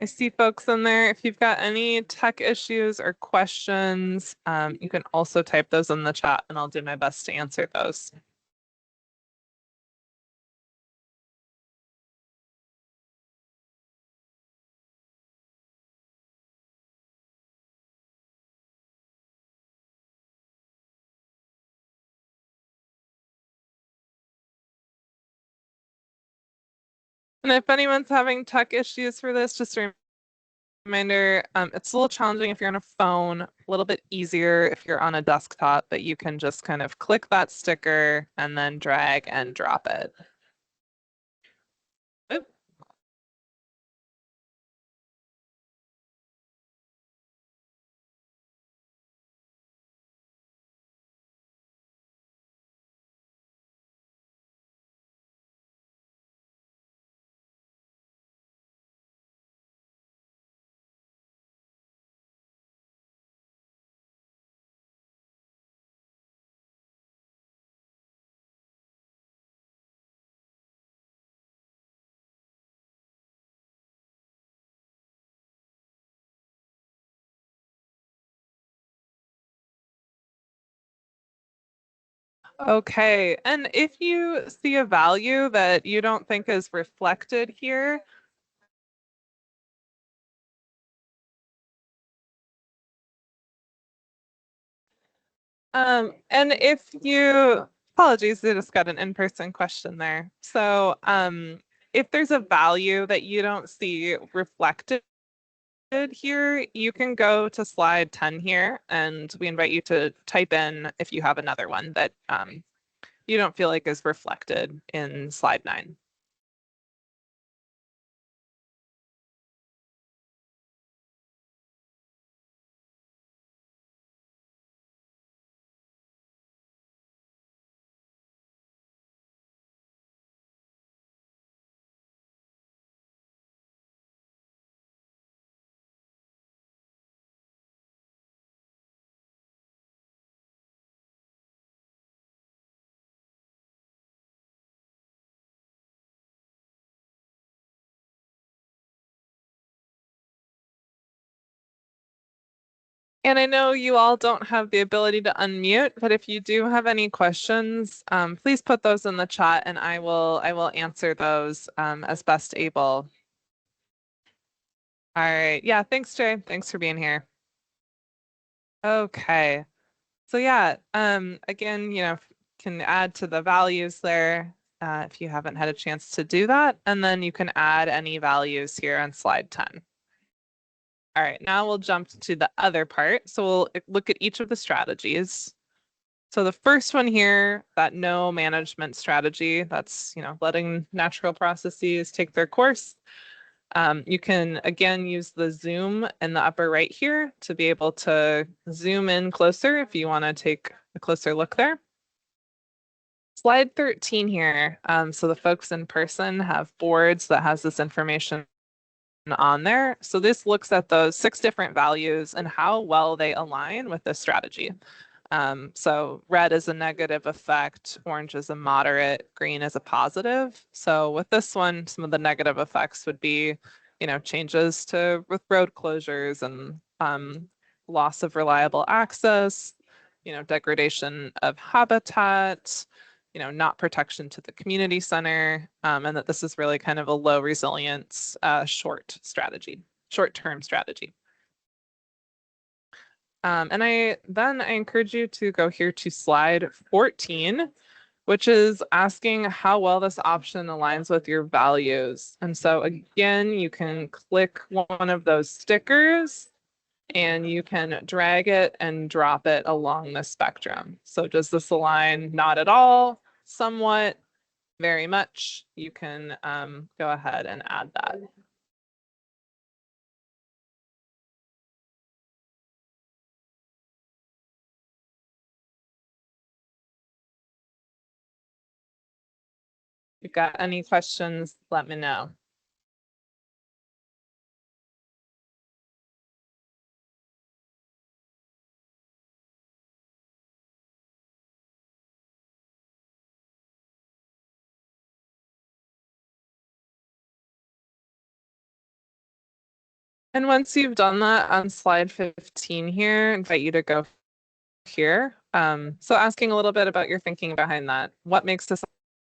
I see folks in there. If you've got any tech issues or questions, you can also type those in the chat and I'll do my best to answer those. And if anyone's having tech issues for this, just a reminder, it's a little challenging if you're on a phone, a little bit easier if you're on a desktop, but you can just kind of click that sticker and then drag and drop it. Oop. Okay, and if you see a value that you don't think is reflected here, and if you, apologies, I just got an in-person question there. So if there's a value that you don't see reflected here, you can go to slide 10 here, and we invite you to type in if you have another one that you don't feel like is reflected in slide 9. And I know you all don't have the ability to unmute, but if you do have any questions, please put those in the chat and I will answer those as best able. All right. Yeah, thanks, Jay. Thanks for being here. Okay. So yeah, again, can add to the values there if you haven't had a chance to do that. And then you can add any values here on slide 10. All right, now we'll jump to the other part. So we'll look at each of the strategies. So the first one here, that no management strategy, that's, letting natural processes take their course. You can, again, use the zoom in the upper right here to be able to zoom in closer if you want to take a closer look there. Slide 13 here. So the folks in person have boards that has this information on there. So this looks at those 6 different values and how well they align with this strategy. So red is a negative effect, orange is a moderate, green is a positive. So with this one, some of the negative effects would be, changes with road closures and loss of reliable access, degradation of habitat, not protection to the community center, and that this is really kind of a low resilience, short-term strategy. And I encourage you to go here to slide 14, which is asking how well this option aligns with your values. And so again, you can click one of those stickers and you can drag it and drop it along the spectrum. So does this align? Not at all, somewhat, very much. You can go ahead and add that. If you've got any questions, let me know. And once you've done that on slide 15 here, I invite you to go here. So asking a little bit about your thinking behind that. What makes this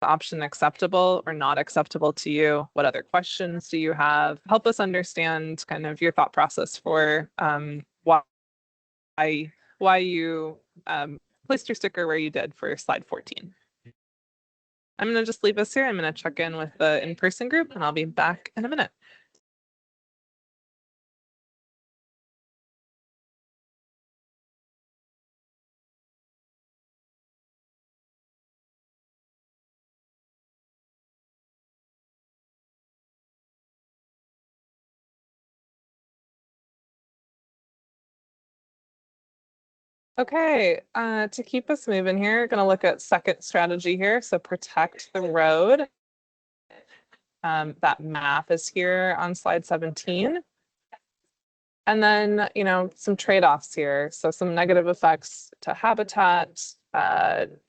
option acceptable or not acceptable to you? What other questions do you have? Help us understand kind of your thought process for why you placed your sticker where you did for slide 14. I'm going to just leave us here. I'm going to check in with the in-person group and I'll be back in a minute. Okay, to keep us moving here, going to look at second strategy here. So protect the road. That map is here on slide 17. And then, some trade-offs here. So some negative effects to habitat,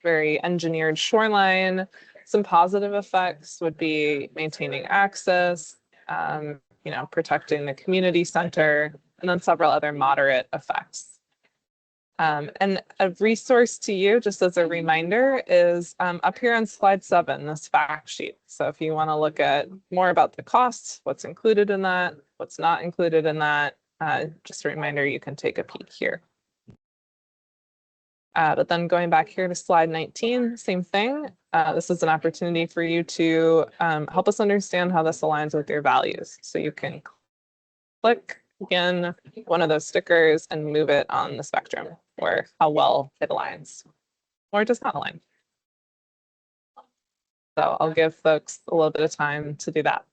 very engineered shoreline. Some positive effects would be maintaining access, protecting the community center, and then several other moderate effects. And a resource to you, just as a reminder, is up here on slide 7, this fact sheet. So if you want to look at more about the costs, what's included in that, what's not included in that, just a reminder, you can take a peek here. But then going back here to slide 19, same thing. This is an opportunity for you to help us understand how this aligns with your values. So you can click again one of those stickers and move it on the spectrum or how well it aligns or does not align. So I'll give folks a little bit of time to do that.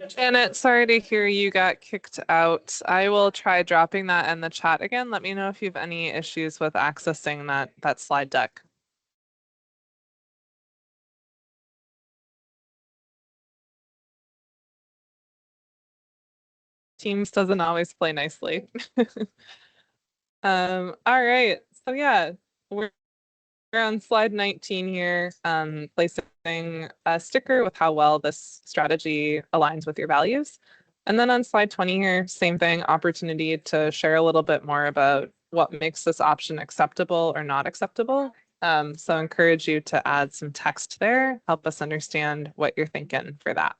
Janet, sorry to hear you got kicked out. I will try dropping that in the chat again. Let me know if you have any issues with accessing that slide deck. Teams doesn't always play nicely. All right, so yeah, we're on slide 19 here, placing a sticker with how well this strategy aligns with your values. And then on slide 20 here, same thing, opportunity to share a little bit more about what makes this option acceptable or not acceptable. So encourage you to add some text there, help us understand what you're thinking for that.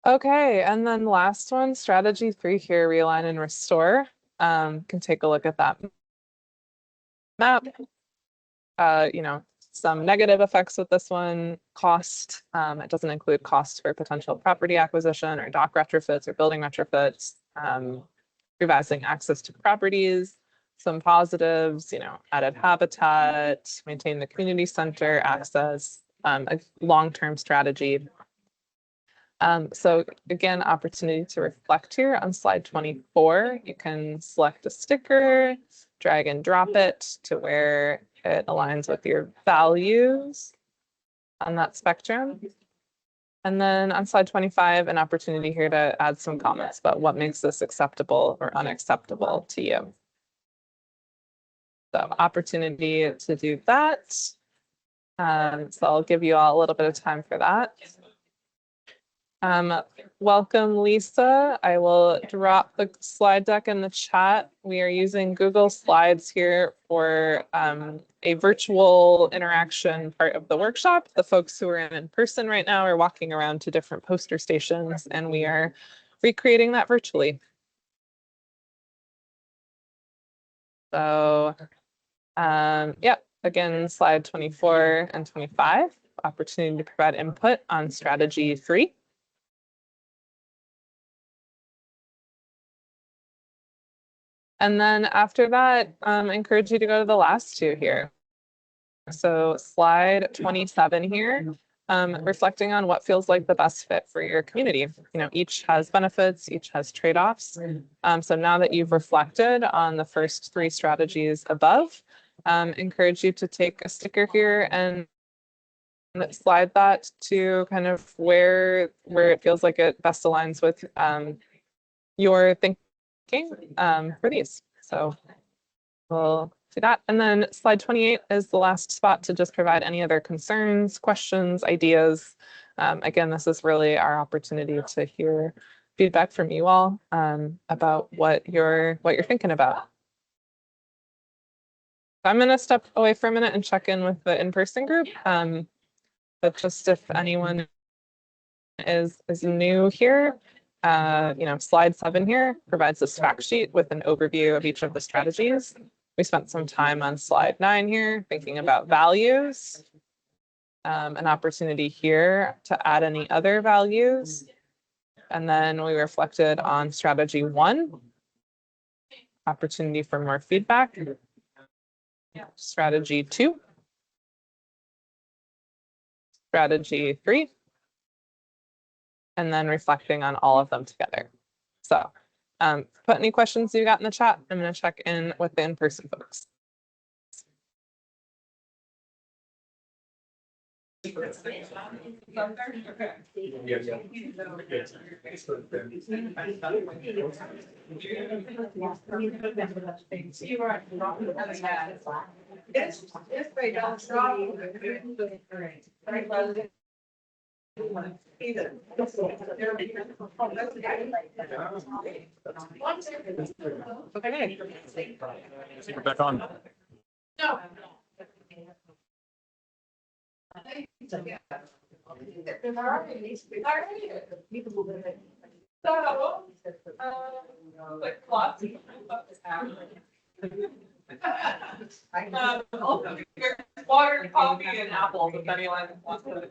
Okay, and then last one, strategy 3 here, realign and restore. Can take a look at that map. Some negative effects with this one, cost. It doesn't include cost for potential property acquisition or dock retrofits or building retrofits, revising access to properties. Some positives, added habitat, maintain the community center, access, a long-term strategy. So again, opportunity to reflect here on slide 24. You can select a sticker, drag and drop it to where it aligns with your values on that spectrum. And then on slide 25, an opportunity here to add some comments about what makes this acceptable or unacceptable to you. So opportunity to do that. So I'll give you all a little bit of time for that. Welcome, Lisa. I will drop the slide deck in the chat. We are using Google Slides here for a virtual interaction part of the workshop. The folks who are in person right now are walking around to different poster stations, and we are recreating that virtually. So, yeah, again, slide 24 and 25, opportunity to provide input on strategy 3. And then after that, I encourage you to go to the last two here. So slide 27 here, reflecting on what feels like the best fit for your community. Each has benefits, each has trade-offs. So now that you've reflected on the first 3 strategies above, encourage you to take a sticker here and slide that to kind of where it feels like it best aligns with your thinking for these. So we'll do that. And then slide 28 is the last spot to just provide any other concerns, questions, ideas. Again, this is really our opportunity to hear feedback from you all about what you're thinking about. I'm going to step away for a minute and check in with the in-person group. But just if anyone is new here, slide 7 here provides this fact sheet with an overview of each of the strategies. We spent some time on slide 9 here thinking about values. An opportunity here to add any other values. And then we reflected on strategy 1, opportunity for more feedback. Strategy 2, strategy 3, and then reflecting on all of them together. So put any questions you got in the chat. I'm going to check in with the in-person folks. Okay. We're back on. No. Water, coffee, and apples, if anyone wants to.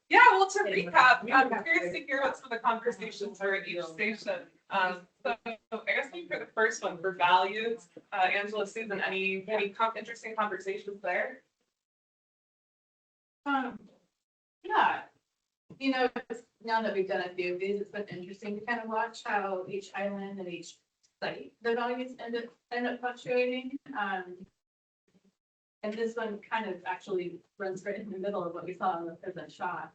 Yeah, well, to recap, I'm curious to hear what some of the conversations were at each station. So for the first one, for values, Angela, Susan, any interesting conversations there? Yeah, you know, now that we've done a few of these, it's been interesting to kind of watch how each island and each site, the values end up fluctuating. And this one kind of actually runs right in the middle of what we saw in the present shot.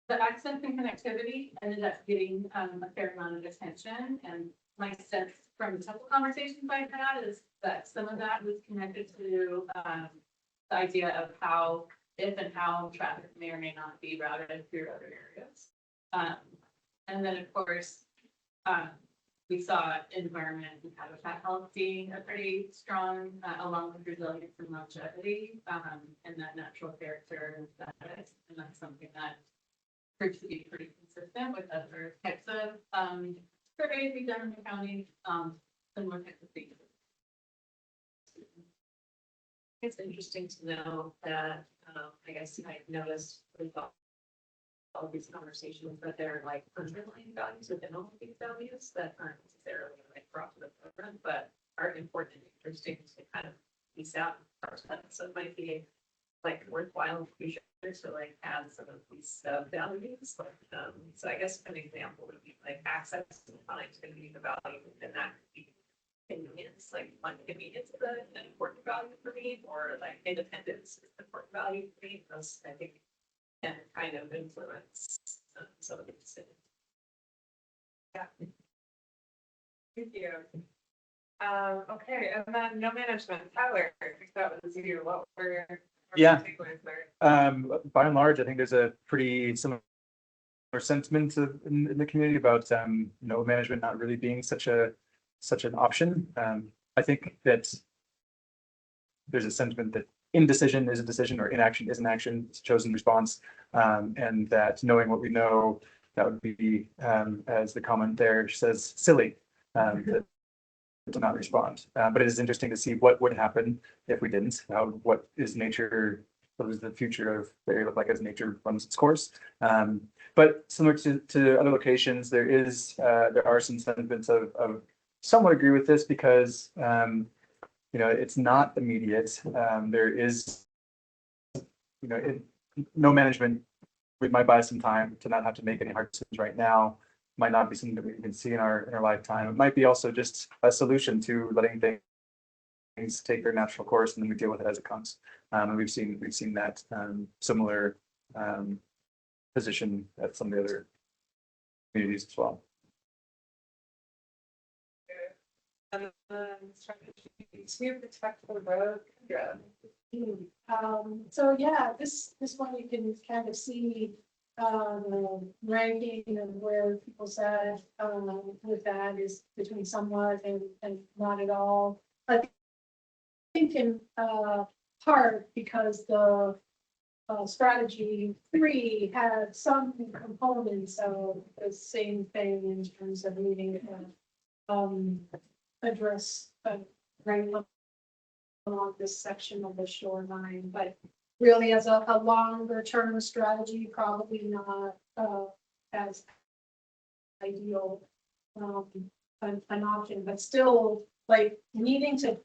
The access and connectivity ended up getting a fair amount of attention, and my sense from a couple conversations I've had is that some of that was connected to the idea of how, if and how traffic may or may not be routed through other areas. And then, of course, we saw environment and habitat health being a pretty strong, along with resilience and longevity, and that natural character and status. And that's something that proves to be pretty consistent with other types of surveys we've done in the county, similar types of things. It's interesting to know that, I guess I noticed with all of these conversations that they're like underlying values within all of these values that aren't necessarily like brought to the program, but are important and interesting to kind of piece out parts of that. So it might be like worthwhile future to like add some of these sub values. Like, so I guess an example would be like access and connectivity, the value within that could be convenience, like convenience is an important value for me, or like independence is an important value for me. Those I think can kind of influence some of these things. Yeah. Thank you. Okay, and then no management, Tyler, I think that was you. What were Yeah. takeaways there? By and large, I think there's a pretty similar sentiment in the community about no management not really being such an option. I think that there's a sentiment that indecision is a decision or inaction is an action. It's a chosen response, and that knowing what we know, that would be, as the comment there says, silly to not respond. But it is interesting to see what would happen if we didn't. What is the future of the area look like as nature runs its course? But similar to other locations, there are some sentiments of somewhat agree with this because it's not immediate. There is, no management. We might buy some time to not have to make any hard decisions right now. Might not be something that we can see in our lifetime. It might be also just a solution to letting things take their natural course, and then we deal with it as it comes. And we've seen that similar position at some of the other communities as well. And then strategy to protect the road. Yeah. So yeah, this one you can kind of see ranking of where people said with that is between somewhat and not at all. I think in part because the strategy 3 had some components of the same thing in terms of needing to address right along this section of the shoreline, but really as a longer term strategy, probably not as ideal an option, but still like needing to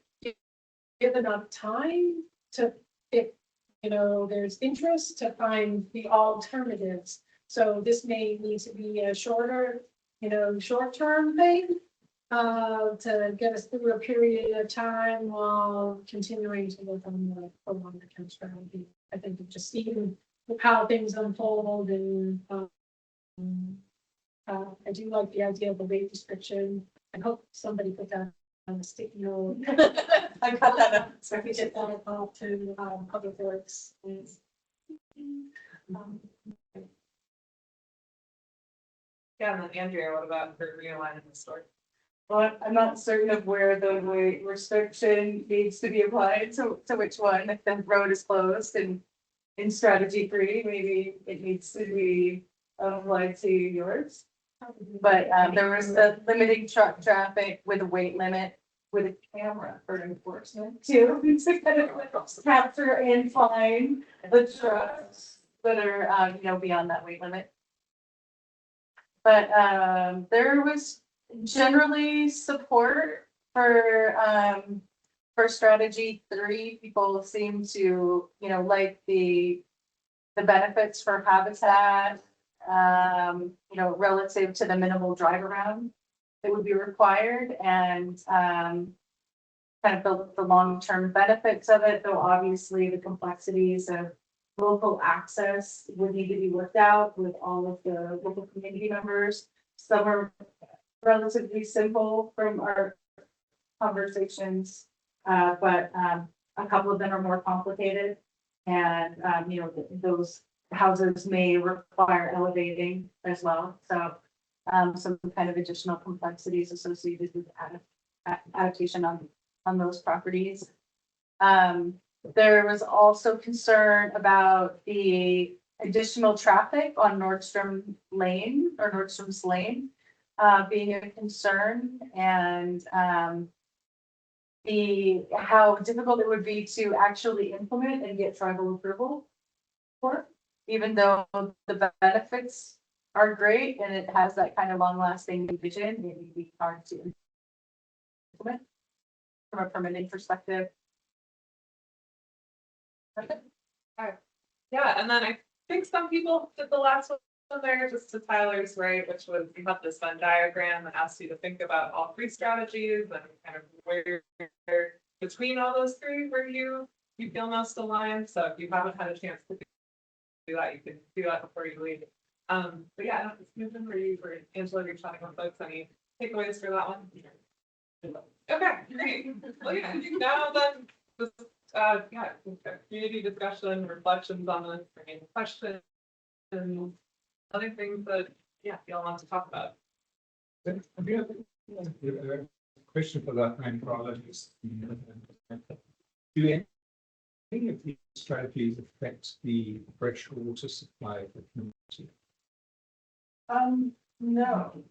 give enough time to, if there's interest to find the alternatives. So this may need to be a shorter, short-term thing to get us through a period of time while continuing to look on the longer term strategy. I think of just even how things unfold, and I do like the idea of the weight restriction. I hope somebody put that on a sticky note. I got that up, so we get that off to Public Works. Yeah, and then Andrea, what about for realigning the store? Well, I'm not certain of where the weight restriction needs to be applied to which one. If the road is closed and in strategy 3, maybe it needs to be applied to yours. But there was the limiting truck traffic with a weight limit with a camera for enforcement too. To kind of capture and fine the trucks that are beyond that weight limit. But there was generally support for strategy 3, people seem to, like the benefits for habitat, relative to the minimal drive around that would be required and, kind of the long-term benefits of it, though obviously the complexities of local access would need to be worked out with all of the local community members. Some are relatively simple from our conversations, but a couple of them are more complicated. And, those houses may require elevating as well. So some kind of additional complexities associated with adaptation on those properties. There was also concern about the additional traffic on Nordstrom's Lane being a concern and how difficult it would be to actually implement and get tribal approval for, even though the benefits are great and it has that kind of long-lasting vision, it would be hard to implement from a permitting perspective. Yeah, and then I think some people did the last one there, just to Tyler's right, which was you have this Venn diagram that asks you to think about all 3 strategies and kind of where between all those 3 where you feel most aligned. So if you haven't had a chance to do that, you can do that before you leave. But yeah, it's moving for you, for Angela, you're chatting with folks. Any takeaways for that one? Okay, great. Well, yeah, now then, this, community discussion, reflections on this, any questions, other things that, y'all want to talk about. A question for that hydrologist. Do any of these strategies affect the fresh water supply of the community? No,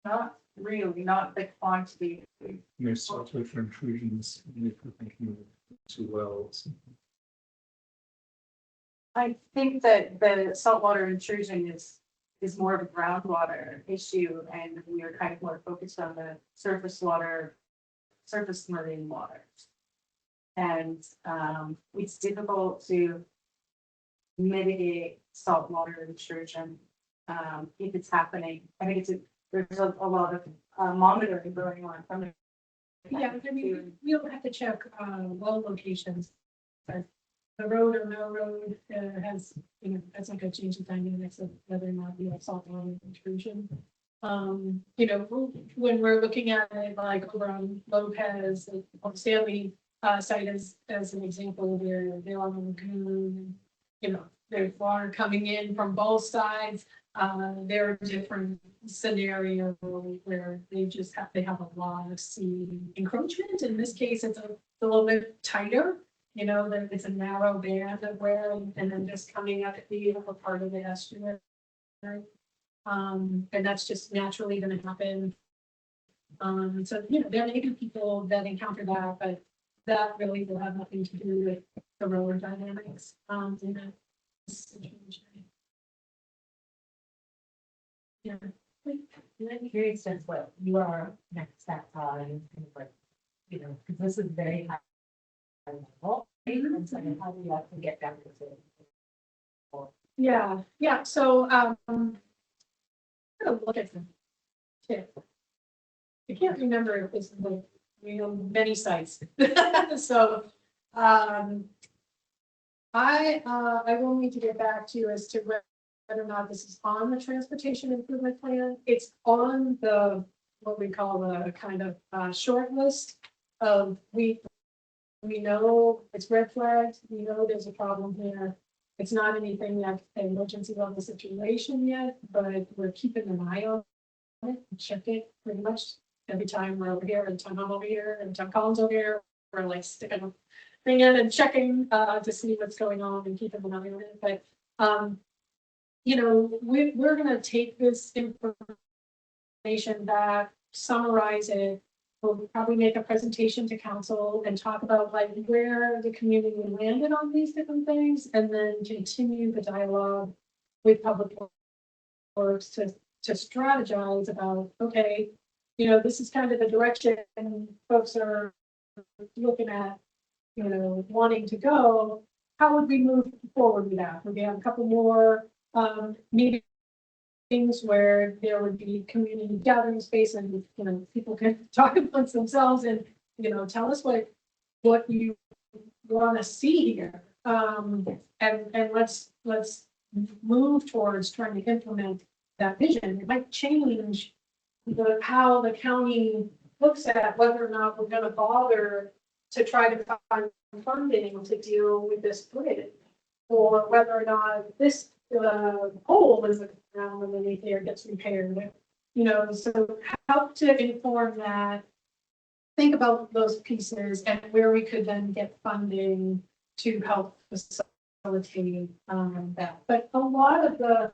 not really, not the quantity. No saltwater intrusions, if we're thinking of 2 wells. I think that the saltwater intrusion is more of a groundwater issue, and we are kind of more focused on the surface water, surface marine waters. And it's difficult to mitigate saltwater intrusion if it's happening. I think there's a lot of monitoring going on from it. Yeah, I mean, we'll have to check well locations. The road or no road has, that's not gonna change the dynamics of whether or not we have saltwater intrusion. When we're looking at it like over on Lopez, on Stanley site as an example, where they're on the lagoon, there's water coming in from both sides. There are different scenarios where they have a lot of sea encroachment. In this case, it's a little bit tighter. That it's a narrow band of where, and then just coming up at the upper part of the estuary. And that's just naturally going to happen. So, there may be people that encounter that, but that really will have nothing to do with the road dynamics. In that situation. Yeah. I'm curious as what your next steps are and kind of like, because this is very high level. And so how do you have to get down to it? Yeah. So, I'm gonna look at them. Tip. I can't remember if this is like, many sites. So, I will need to get back to you as to whether or not this is on the transportation improvement plan. It's on what we call the kind of short list of we know it's red flagged. We know there's a problem here. It's not anything that's an emergency level situation yet, but we're keeping an eye on it and check it pretty much every time we're over here, and time I'm over here, and time Colin's over here. We're like sticking a thing in and checking to see what's going on and keeping an eye on it. But we're gonna take this information back, summarize it. We'll probably make a presentation to council and talk about like where the community landed on these different things, and then continue the dialogue with public works to strategize about, okay, you know, this is kind of the direction folks are looking at, you know, wanting to go. How would we move forward with that? Would we have a couple more meetings where there would be community gathering space and, you know, people can talk amongst themselves and, you know, tell us what you want to see here. And let's move towards trying to implement that vision. It might change how the county looks at whether or not we're gonna bother to try to find funding to deal with this grid. Or whether or not this pole is around underneath there gets repaired. You know, so help to inform that. Think about those pieces and where we could then get funding to help facilitate that. But a lot of the,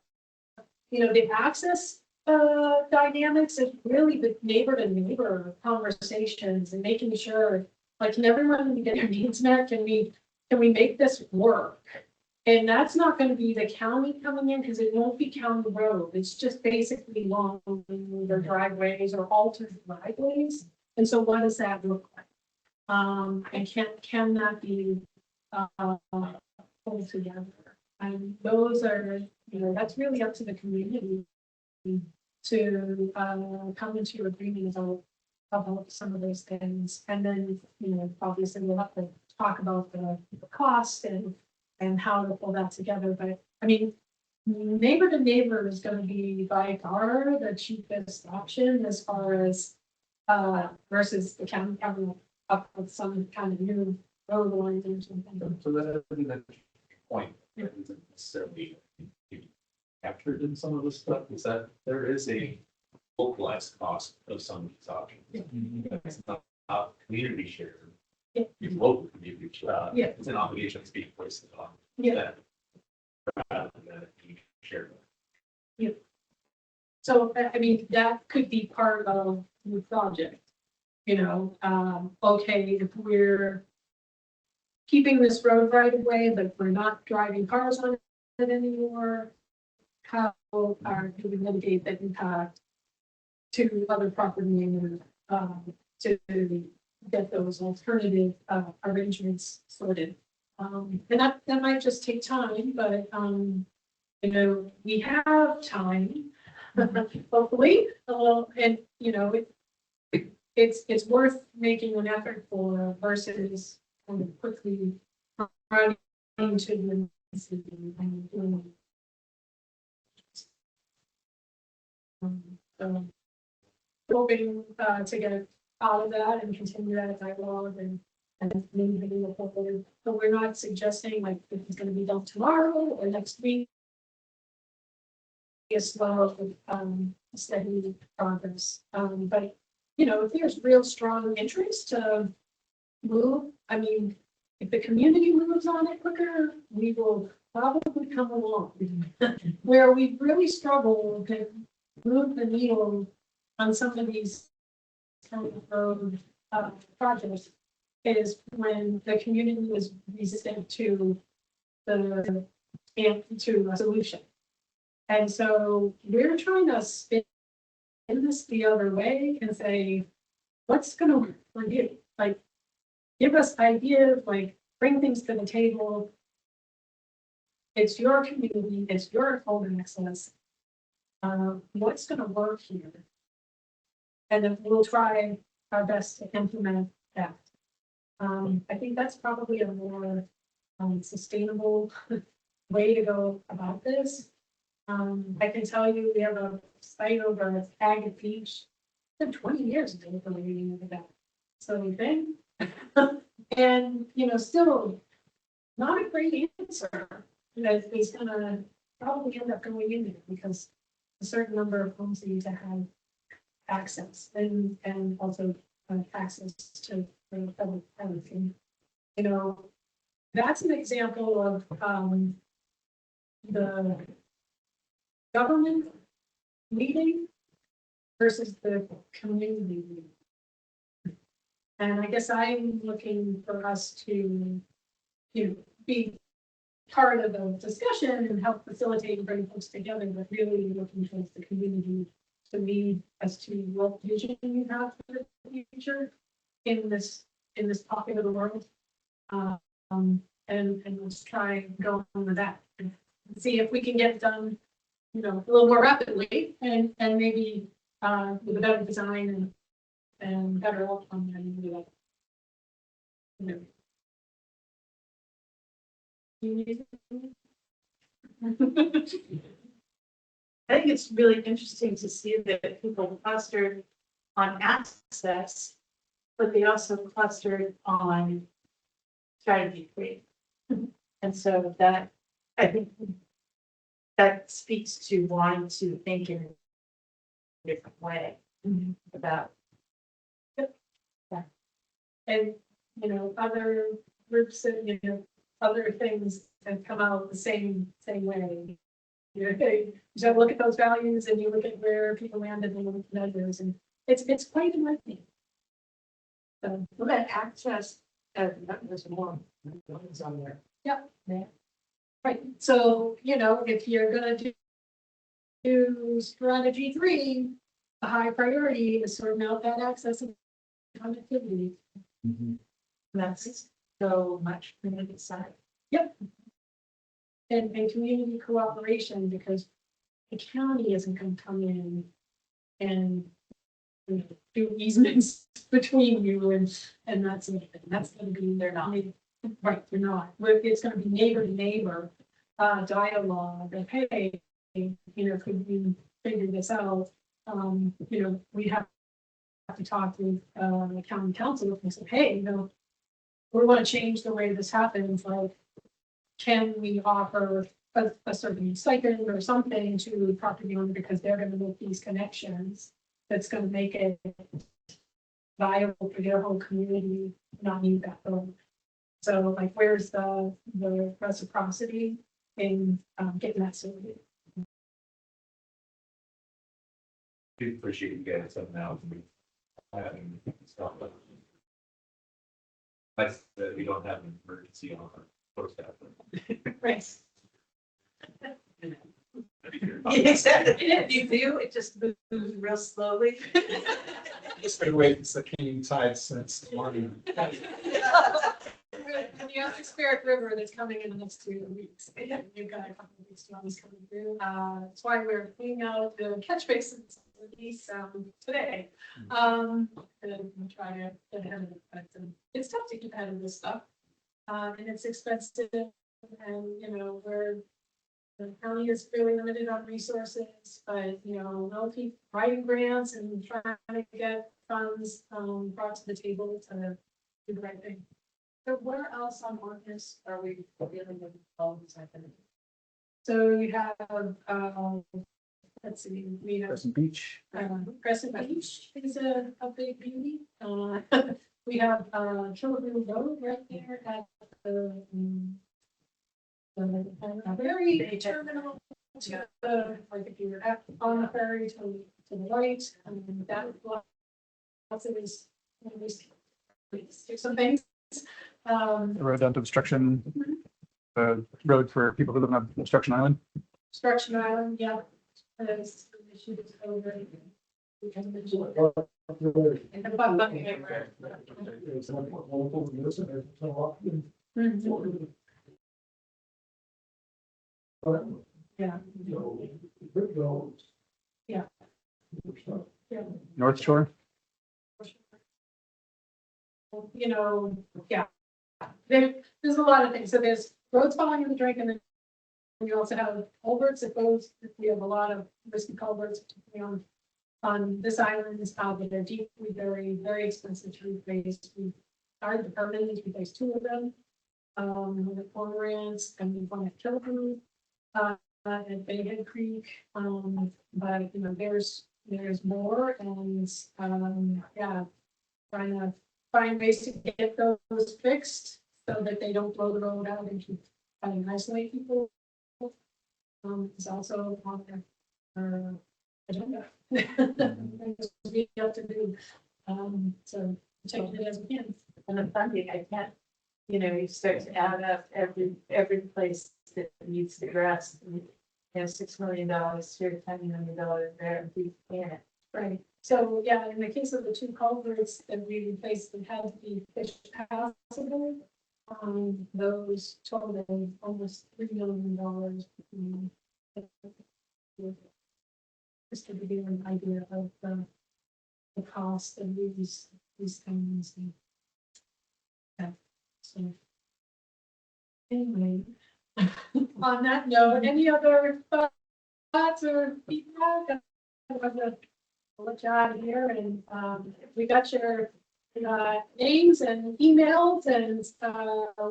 you know, the access dynamics is really the neighbor to neighbor conversations and making sure, like, can everyone get their needs met? Can we make this work? And that's not going to be the county coming in because it won't be county road. It's just basically long their driveways or altered driveways. And so what does that look like? And can that be pulled together? And those are, you know, that's really up to the community to come into agreement about some of those things. And then, you know, obviously we'll have to talk about the cost and how to pull that together. But I mean, neighbor to neighbor is going to be by far the cheapest option as far as versus the county coming up with some kind of new road lines or something. So that isn't the point, it isn't necessarily captured in some of this stuff, is that there is a localized cost of some of these options. It's not community share. Yeah. It's local community share. Yeah. It's an obligation that's being placed on. Yeah. That rather than you share. So, I mean, that could be part of the project, you know, okay, if we're keeping this road right away, but we're not driving cars on it anymore, how do we mitigate that impact to other property owners, to get those alternative, arrangements sorted? And that might just take time, but, you know, we have time. Hopefully, and you know, it's worth making an effort for versus kind of quickly running into the so hoping to get out of that and continue that dialogue and maybe move forward. But we're not suggesting like if it's going to be done tomorrow or next week. A slow, steady progress. But, you know, if there's real strong interest to move, I mean, if the community moves on it quicker, we will probably come along. Where we really struggle to move the needle on some of these kind of road projects is when the community is resistant to a solution. And so we're trying to spin this the other way and say, what's going to work for you? Like, give us ideas, like, bring things to the table. It's your community, it's your open access. What's going to work here? And then we'll try our best to implement that. I think that's probably a more sustainable way to go about this. I can tell you, we have a site over at Agate Beach. It's been 20 years ago for reading of that. So then, and you know, still not a great answer. That is gonna probably end up going in there because a certain number of homes need to have access and also access to public housing. You know, that's an example of the government leading versus the community leading. And I guess I'm looking for us to, you know, be part of the discussion and help facilitate and bring folks together, but really looking towards the community to me as to what vision you have for the future in this pocket of the world. And let's try and go on with that and see if we can get it done, you know, a little more rapidly and maybe with a better design and better outcome than we like. You know. I think it's really interesting to see that people clustered on access, but they also clustered on strategy create. And so that, I think that speaks to wanting to think in a different way about. And, you know, other groups that, you know, other things have come out the same way. You know, you just have to look at those values and you look at where people landed and look at others, and it's quite enlightening. So, Well, that access, there's more ones on there. yeah. Right, so, you know, if you're gonna do strategy 3, the high priority is sorting out that access and connectivity. That's so much community side. And community cooperation, because the county isn't gonna come in and you know, do easements between you and that's gonna be, they're not. Right, they're not. It's gonna be neighbor to neighbor, dialogue, and hey, you know, could we figure this out? You know, we have to talk with, the county council and say, hey, you know, we wanna change the way this happens, like, can we offer a certain stipend or something to the property owner because they're gonna make these connections? That's gonna make it viable for their whole community, not need that road. So like, where's the reciprocity in getting that sorted? We appreciate you guys something else. Stuff like. Nice that we don't have an emergency on our post after. Right. Exactly, if you do, it just moves real slowly. It's been waiting for the king tide since the morning. And the other Spirit River that's coming in the next 2 weeks. You've got a couple of weeks storms coming through. That's why we're cleaning out the catch basins today. And we'll try to get ahead of it, but it's tough to keep ahead of this stuff. And it's expensive, and you know, the county is fairly limited on resources, but you know, we'll keep writing grants and trying to get funds brought to the table to do the right thing. So where else on Orcas are we dealing with all these happening? So you have, let's see, we have Crescent Beach. Crescent Beach is a big beauty. We have Children Road right there at the ferry terminal to the, like if you're on the ferry to the right, and that lots of these, do some things. The road down to Obstruction, the road for people who live on Obstruction Island. Obstruction Island, yeah. There's an issue that's over. We can mention it. And the bucket river. Mhm. Yeah. Yeah. Yeah. North Shore. You know, yeah. There's a lot of things. So there's roads following the drink, and then you also have culverts that goes, we have a lot of risky culverts, particularly on this island, that are deeply, very, very expensive to replace. We started the permanent to replace 2 of them. The cormorants, and we want to kill them. At Bayhead Creek, but you know, there's more, and yeah, trying to find ways to get those fixed so that they don't blow the road out and keep trying to isolate people. It's also on our agenda. We have to do, so taking it as we can. And the funding, I can't, you know, you start to add up every place that needs addressed. $6 million here, $10 million there, and we can't. Right, so, yeah, in the case of the two culverts that we replaced that had to be fish passable, those totaled almost $3 million. Just to give you an idea of the cost of these things. And, yeah, so. Anyway, on that note, any other thoughts or feedback? I'll let you out of here, and we got your names and emails, and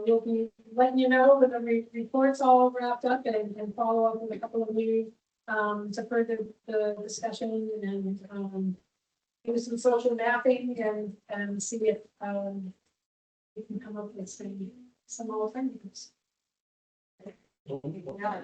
we'll be letting you know when the report's all wrapped up, and follow up with a couple of you to further the discussion, and do some social mapping, and see if we can come up with some alternatives. Yeah,